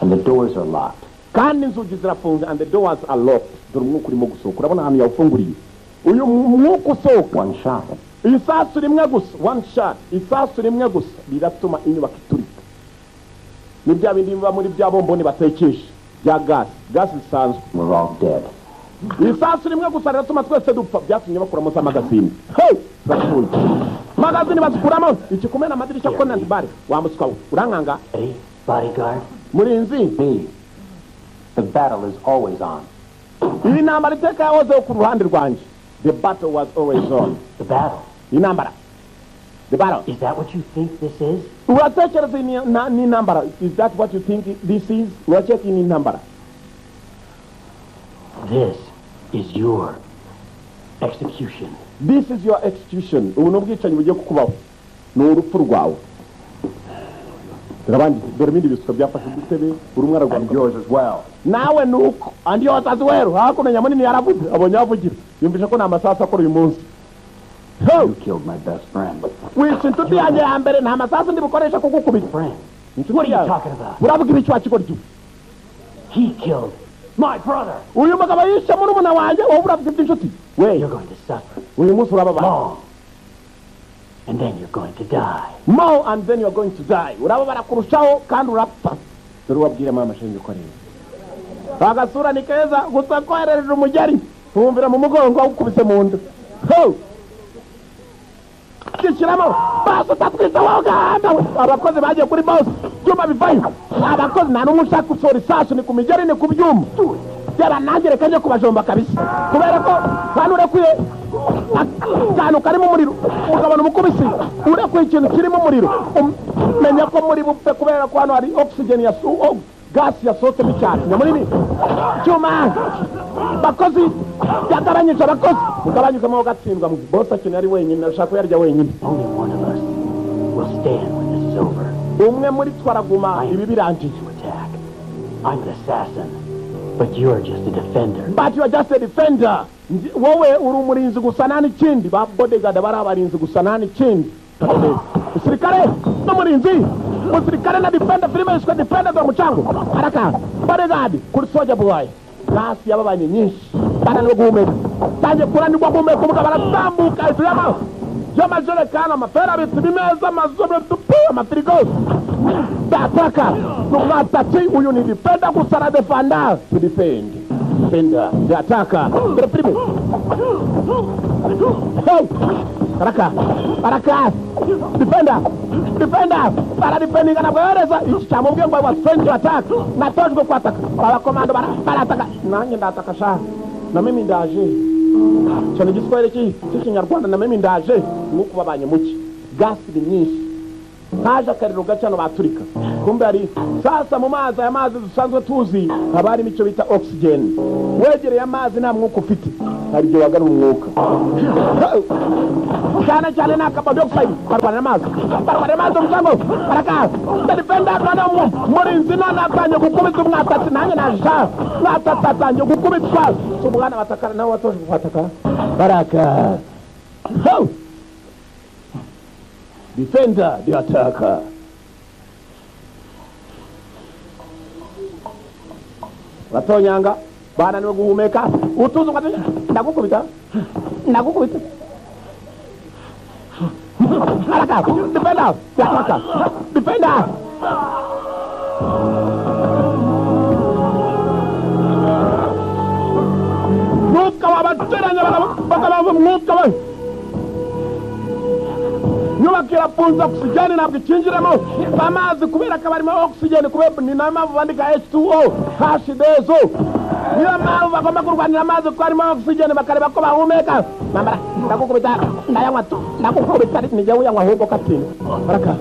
And the doors are locked. kandi inzugi zirafunze and the doors are locked. Dore umwuka urimo gusohoka urabona ahantu yawufunguriye uyu mwuka usohoka One shot. isasu rimwe gusa one shot isasu rimwe gusa biratuma inyubako iturika ni bya bindi biba muri bya bomboni batekesha bya gas zisanzwe. We're all dead. isasu rimwe gusa riratuma twese dupfa byatumye bakuramo za magazine magazine bazikuramo ikikumena amadirishya ko nantibare wamuswa urankanga Hey, bodyguard. murinzi Me. The battle is always on. iyi ntambara iteka yahozeho ku ruhande rwanjye. The battle was always on. The battle. Intambara. The battle. Is that what you think this is? uratekereza ni intambara? Is that what you think this is? Uracheka ni intambara? This is your execution. This is your execution. Ubu n'ubwicanyi bugiye kukubaho. Ni urupfu rwawe. Dore ibindi bisuka byafashe udutebe buri umwe aragwa. And yours as well. Nawe nuko and yours as well. Hakuno nyamunini yaravuze abonye avugira. Yumvisha ko nta masasu akora uyu munsi. You killed my best friend. Wishe inshuti yanjye ya mbere nta masasu ndi bukoresha kugukubita. Friend, What are you talking about? uravuga ibiki wakikora iki? He killed my brother. Uyu mugabo yishe murumuna wanjye wowe uravuga inshuti. You're going to suffer Uyu munsi urababara. long. And then you're going to die. More and then you're going to die. Urababara kurushaho kandi urapfa. Dore wabwire mama shenge ko rero. Agasura ni keza gusa koherereje umugeri. Tumvira mu mugongo ukubise mu nda. Ho! Kishiramo baso tatwita woganda. Abakozi bagiye kuri boss. Byuma bivayo. Abakozi nta numwe ushaka usora isasu ni ku migeri ni ku byuma. Yaba nagere kaje kubajomba kabisa. Kubera ko hano urekuye akantu karimo umuriro ugabana umukubisi urekuye ikintu kirimo umuriro menya ko muri bupfe kubera ko hano hari oxygen gasi yasohotse n'icyatsi nyamunini cyuma bakozi byagabanyije abakozi mugabanyizemo gatsindwa bose akeneye ari wenyine ashaka kuyarya wenyine Only one of us will stand when this is over. umwe muri twaraguma ibi birangiye To attack. I'm an assassin, but you're just a defender. but you are just a defender wowe uri umurinzi gusa nta n'ikindi ba bodyguard bari abarinzi gusa nta n'ikindi musirikare n'umurinzi musirikare na defender filime yiswe defender do mucango haraka bodyguard kuri soldier boy gasi yababanye nyinshi bananiwe guhumeka tangiye kuranirwa guhumeka umugabo aratambuka hejuru y'amajerekani amaferabiti bimeza amazobe tupi amafirigo dataka n'umwataki uyu ni defender gusa na defender to defend defender dataka dore filime hey Baraka defender para defendinga na bwereza iki cyamubwiye ngo wa strength to attack natojwe kwataka abakomando barataka nanjye ndataka sha na mimi ndaje cyane giswahili cy'ikinyarwanda na mimi ndaje nuko babanye muki gasi ni nyinshi kaje akariro gacano baturika kumbe ari sasa mu mazi aya mazi dusanzwe tuzi habari mico bita oxygen wegereye amazi nta mwuka ufite hari byo wagana umwuka cyane cyane na carbon dioxide barwana amazi umusango baraka defender rwana murinzi nakanye gukubita umwatasi nanjye naja mwatatanye gukubitwa subwana batakana nawe watoje kufataka baraka defender the attacker batonyanga bananiwe guhumeka utuzu ndagukubita Baraka defender the attacker defender mwuka wabateranya bakaba mwuka we nyubakira punza oxygen nabwo ikinjiremo amazi kubera akabarimo oxygen kubera ni nama bandika H2O H2O niyo mpamvu bagomba kurwanira amazi ko harimo oxygen bakareba ko bahumeka mambara ndagukubita ndayanywa ndagukubita nije uyanywa ahubwo katini baraka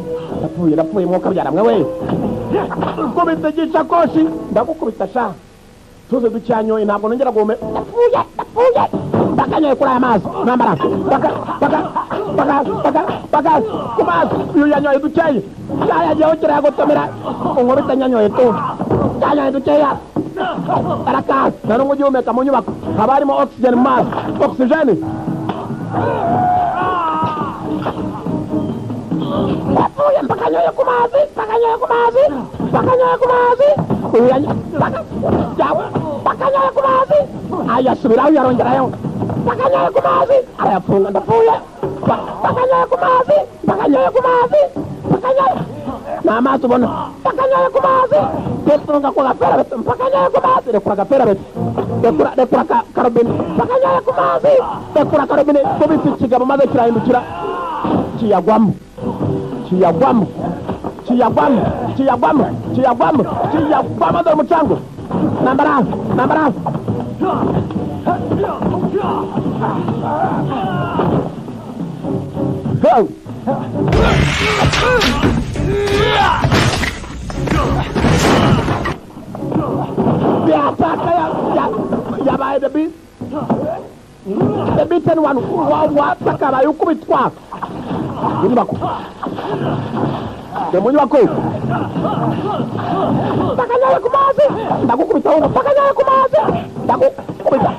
napfuye mwuka byaramwe we kubita gicakoshi ndagukubita sha tuze ducyanyoye ntabwo nongera gume napfuye bakanyoye kuri aya mazi mambara baka kumazi uyu yanyoye duceye yagiyeho kiriya gutomera unkubita nyanyoye tu yanyoye duceya baraka nari umujyi uhumeka mu nyubako haba harimo oxygen mu mazi oxygen yapfuye bakanyoye ku mazi uyu yanyoye bakanyoye ku mazi ayasubiraho yarongerayo bakanyoye ku mazi arayafunga ndapfuye bakanyoye ku mazi n'amazi ubona bakanyoye ku mazi tefunga ku gaferabeti bakanyoye ku mazi rekura agaferabeti rekura karobine bakanyoye ku mazi rekura karobine kubita ikigabo maze kirahindukira kiyagwamo dore umucango nambara go yabaye the beaten one wataka bayukubitwa inyubako mu nyubako bakanyoye ku mazi ndagukubita wowe bakanyoye ku mazi ndagukubita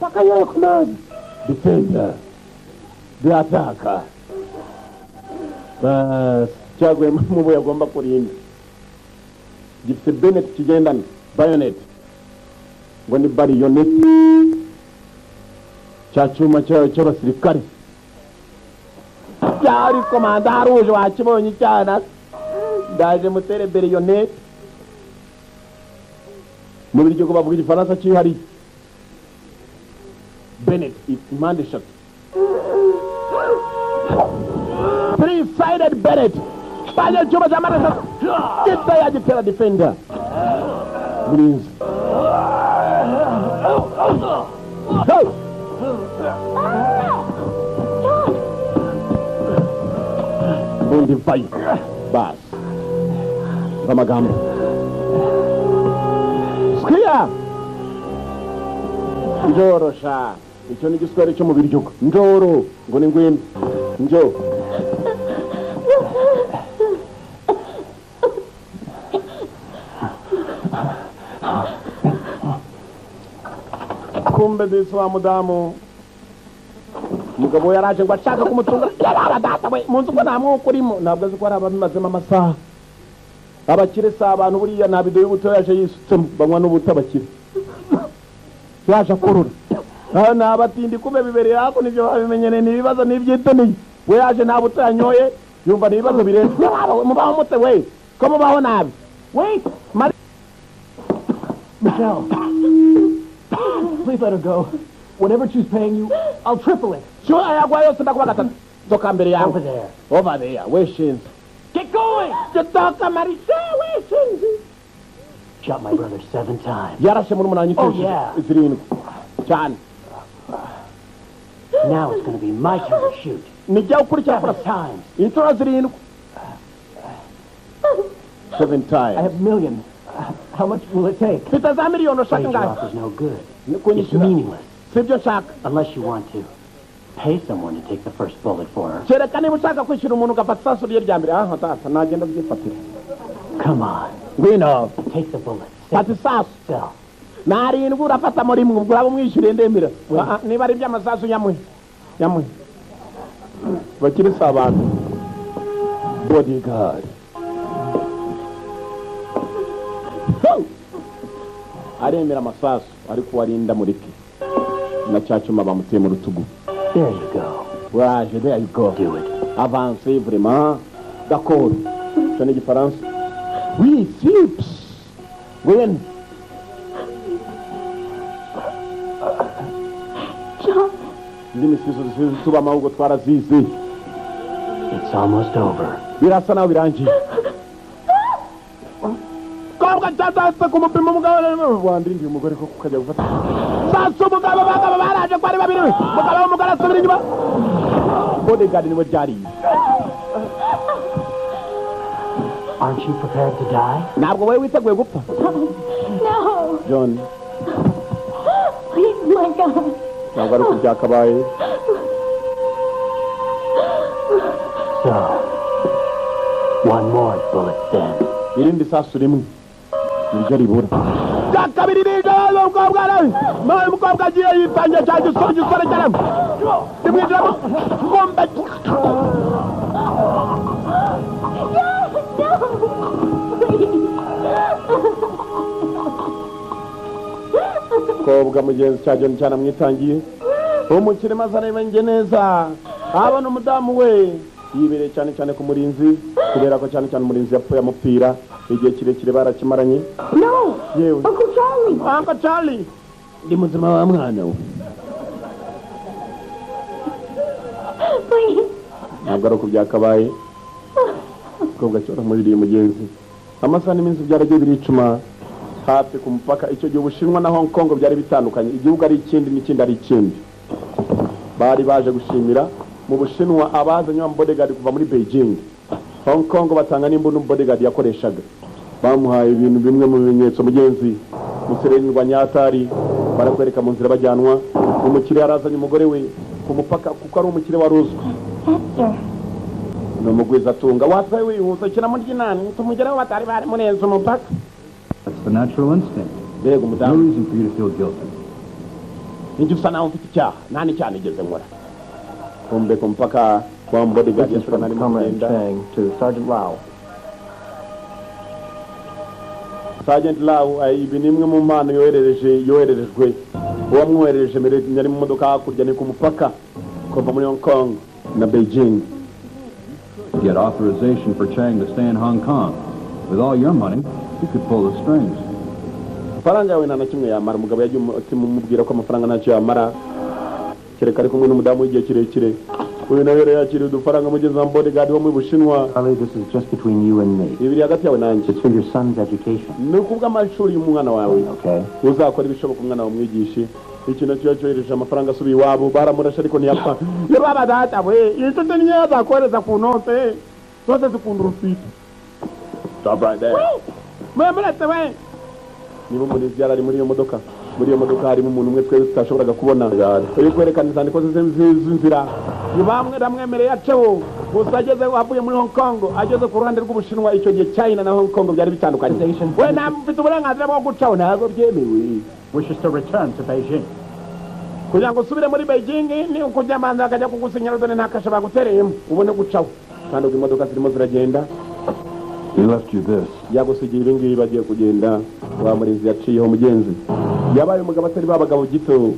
bakanyoye ku mazi defender the attacker bas cyagwe mu bo yagomba kurinda gifite Bennett kigendana bayonet ngo ni bayonet cya cyuma cy'abasirikare cyari komanda rouge wakibonye cyana ndaje mutere bayonet mu biryo bavuga igifaransa cyihari Bennett impande eshatu three-sided Bennett pale chuma cha mara gitera defender Bruce hey Bundi fight basi amagambo sikia njorosha icyo ni igiswahili cyo mu biryogo njoro ngo ni ngwino njo kumbe disi wa mudamu umugabo yaraje ngo ashaka kumutunga yarara data we munsi ko nta mwuka urimo ntabwo azi ko hari abamazemo amasaha abakire si abantu buriya nta bido y'ubuto yaje yisutsemo banywa n'ubuto abakire yaje akurura ni abatindi kumbe bibereye hakuno ibyo babimenyereye ni ibibazo n'ibyitoniye we yaje nta buto yanyoye yumva ni ibibazo birenze mubaho mute we ko mubaho nabi Wait! Michelle, please let her go. Whatever she's paying you, I'll triple it. sure ayagwa yose ndakuba gatatu toka mbere yawe over there weshinze Get going! toka marisha weshinze Shot my brother 7 times. yarashe muri umunani Oh, yeah. zirindwi cyane Now it's going to be my turn to shoot. nijya ukurikira 7 times. inshuro zirindwi 7 I times have millions. How much will it take? mfite za miliyoni ushaka Trade ngahe off is no good. It's kunyishyura meaningless sibyo nshaka unless you want to pay someone to take the first bullet for her. kereka niba ushaka kwishyura umuntu ugafata isasu rye rya mbere aha tata nagenda byifatira Come on. ngwino Take the bullet. fata isasu Sell. narindwi urafata muri mwe ubwo uraba umwishyuriye ndemera niba ari iby'amasasu nyamuhe bakiri si abantu bodyguard aremera amasasu ariko warinda mureke na cya cyuma bamuteye mu rutugu There you go. waje there you go Do it. avance vraiment d'accord icyo ni igifaransa oui sips win indimi sizo tubamo ahubwo twarazizi It's almost over. birasa naho birangiye kobwa cyatase ku mupima umugabo wandindiye umugore ko kukajya gufata sasa umugabo bagabo baraje ko ari babiri umugabo w'umugore asubira inyuma bodyguard niwe byariye Aren't you prepared to die? ntabwo wowe witeguye gupfa No! John Please, my God. ntabwo ari uko byakabaye So, one more bullet then. irindi sasu rimwe niryo ribura rya kabiri rijoro umukobwa arabi nawe umukobwa agiye yitangiye cya gisore cyaramo rimwinjiramo ngombe umukobwa mugenzi cya John cyane amwitangiye umukire maze arebenge neza abona umudamu we yibereye cyane cyane ku murinzi kubera ko cyane cyane umurinzi yapfuye amupira igihe kirekire barakimaranye No! yewe Uncle Charlie! Uncle Charlie ndi muzima wa mwana we Please! ntabwo ari uko byakabaye umukobwa cyora muririye mugenzi amasaha n'iminsi byaragiye biricuma hafi ku mupaka icyo gihe Ubushinwa na Hong Kong byari bitandukanye igihugu ari ikindi n'ikindi ari ikindi bari baje gushimira mu Bushinwa abazanye wa bodyguard kuva muri Beijing Hong Kong batanga n'imbunda bodyguard yakoreshaga bamuhaye ibintu bimwe mu bimenyetso mugenzi musererindwa nyatari barakwereka mu nzira bajyanwa umukire yarazanye umugore we ku mupaka kuko ari umukire wa Ruswa Esther! ni umugwiza atunga watwaye wihuse kina muri ginani tumugereho batari bari murenze umupaka That's the natural instinct. mbega No umudamu reason for you to feel guilty. ninjye usa naho mfite icyaha nta n'icyaha nigeze nkora kumbe ku mupaka wa bodyguard This is yasura from nari Comrade mugenda Chang to Sergeant Lau. Sergeant Lau ibi ni imwe mu mpano yohererejwe uwamwoherereje mbere yari mu modoka hakurya ni ku mupaka kuva muri Hong Kong na Beijing Get authorization for Chang to stay in Hong Kong. With all your money, you could pull the strings. faranga yawe nta na kimwe yamara umugabo yagiye umubwira ko amafaranga ntacyo yamara kereka ari kumwe n'umudamu w'igihe kirekire uyu nawe rero yakiriye udufaranga mugeze wa bodyguard wo mu Bushinwa Charlie, this is just between you and me. ibiri hagati yawe nanjye It's for your son's education. ni ukubw'amashuri y'umwana wawe Okay? uzakora ibishoboka umwana wawe umwigishe ikintu cyo cyohereje amafaranga asubiye iwabo baramurashe ariko ntiyapfa iyo baba data we inshuti niyo yazakohereza ku note zose zikunda urufite Stop right there. Mwemuretse we. Niba umurinzi yarari muri iyo modoka. Muri iyo modoka harimo umuntu umwe twese tutashoboraga kubona. Uyu kwerekana izandiko z'inzira. Bamwe ramwemereye aceho. Gusa ageze avuye muri Hong Kong, ageze ku ruhande rw'Ubushinwa, icyo gihe China na Hong Kong byari bitandukanye. We mfite uburenganzira bwo gucaho, ntabwo byemewe. Wishes to return to Beijing. Kugira ngo usubire muri Beijing ni ukujya manza akajya kugusinyira dore ntakasha bagutereyemo ubone gucaho. Kandi ubwo imodoka zirimo ziragenda. He left you this. Yagusigiye ibi ngibi bagiye kugenda, wa murinzi yaciyeho mugenzi. Yabaye umugabo atari babagabo gito.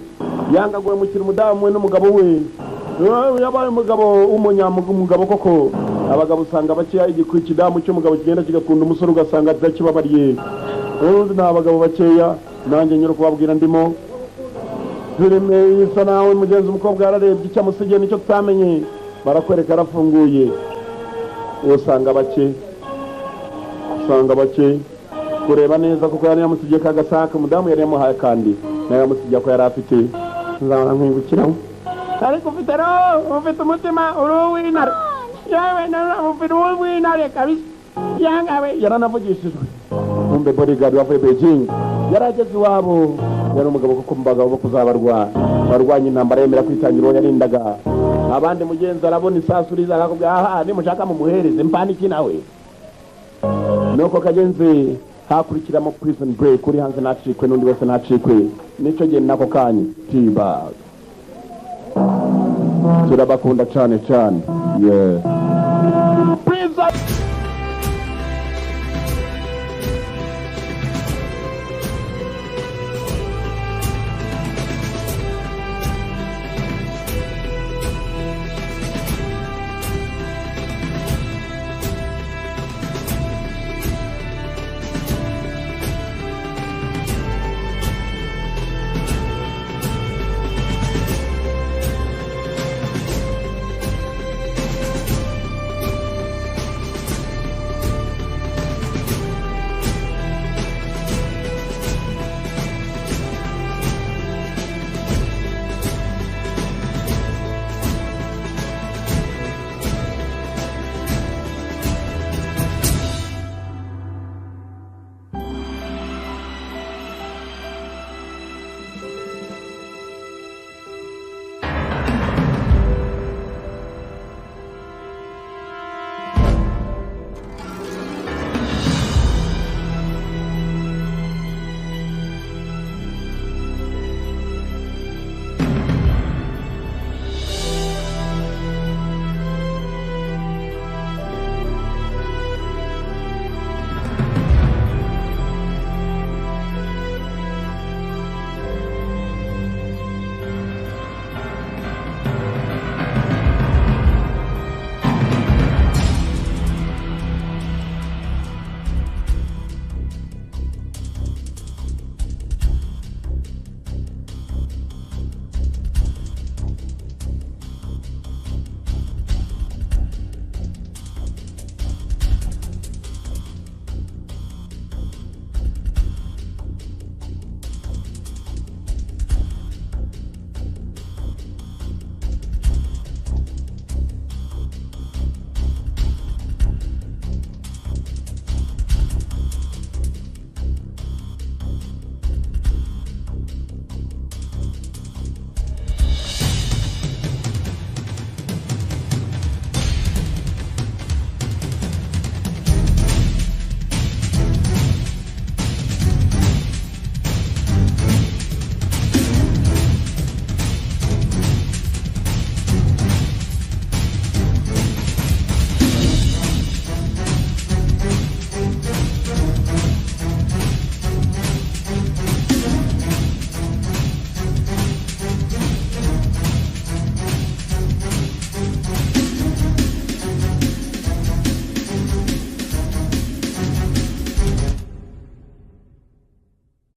Yanga guhemukira umudamu we n'umugabo we. Yabaye umugabo umugabo koko. Abagabo usanga bakeya ikidamu cy'umugabo kigenda kigakunda umusore ugasanga atakibabariye. Urundi n'abagabo bakeya nanjye nyiro kubabwira ndimo. Filime isa nawe mugenzi umukobwa yararebye icyo amusigiye nicyo tutamenye. Barakwereka arafunguye. Usanga bake kureba neza kuko yari yamusigiye kagasaka umudamu yari yamuhaye kandi nawe yamusigiye ko yari afite nzabona nkwibukiraho ariko ufite umutima uruwinare yawe nawe ufite uruwinare kabisa yangawe yaranavugishijwe umbe bodyguard wavuye Beijing yarageze iwabo yari umugabo kuko mbagabo bo kuzabarwa barwanya intambara yemera kwitangira uwo yarindaga abandi mugenzi arabona isasu riza akakubwira aha nimushaka mumuhereze mpaniki nawe nuko kagenzi hakurikira mu prison break uri hanze nacikwe n'undi wese nacikwe nico gihe nako kanya T-Bag turabakunda cyane yeah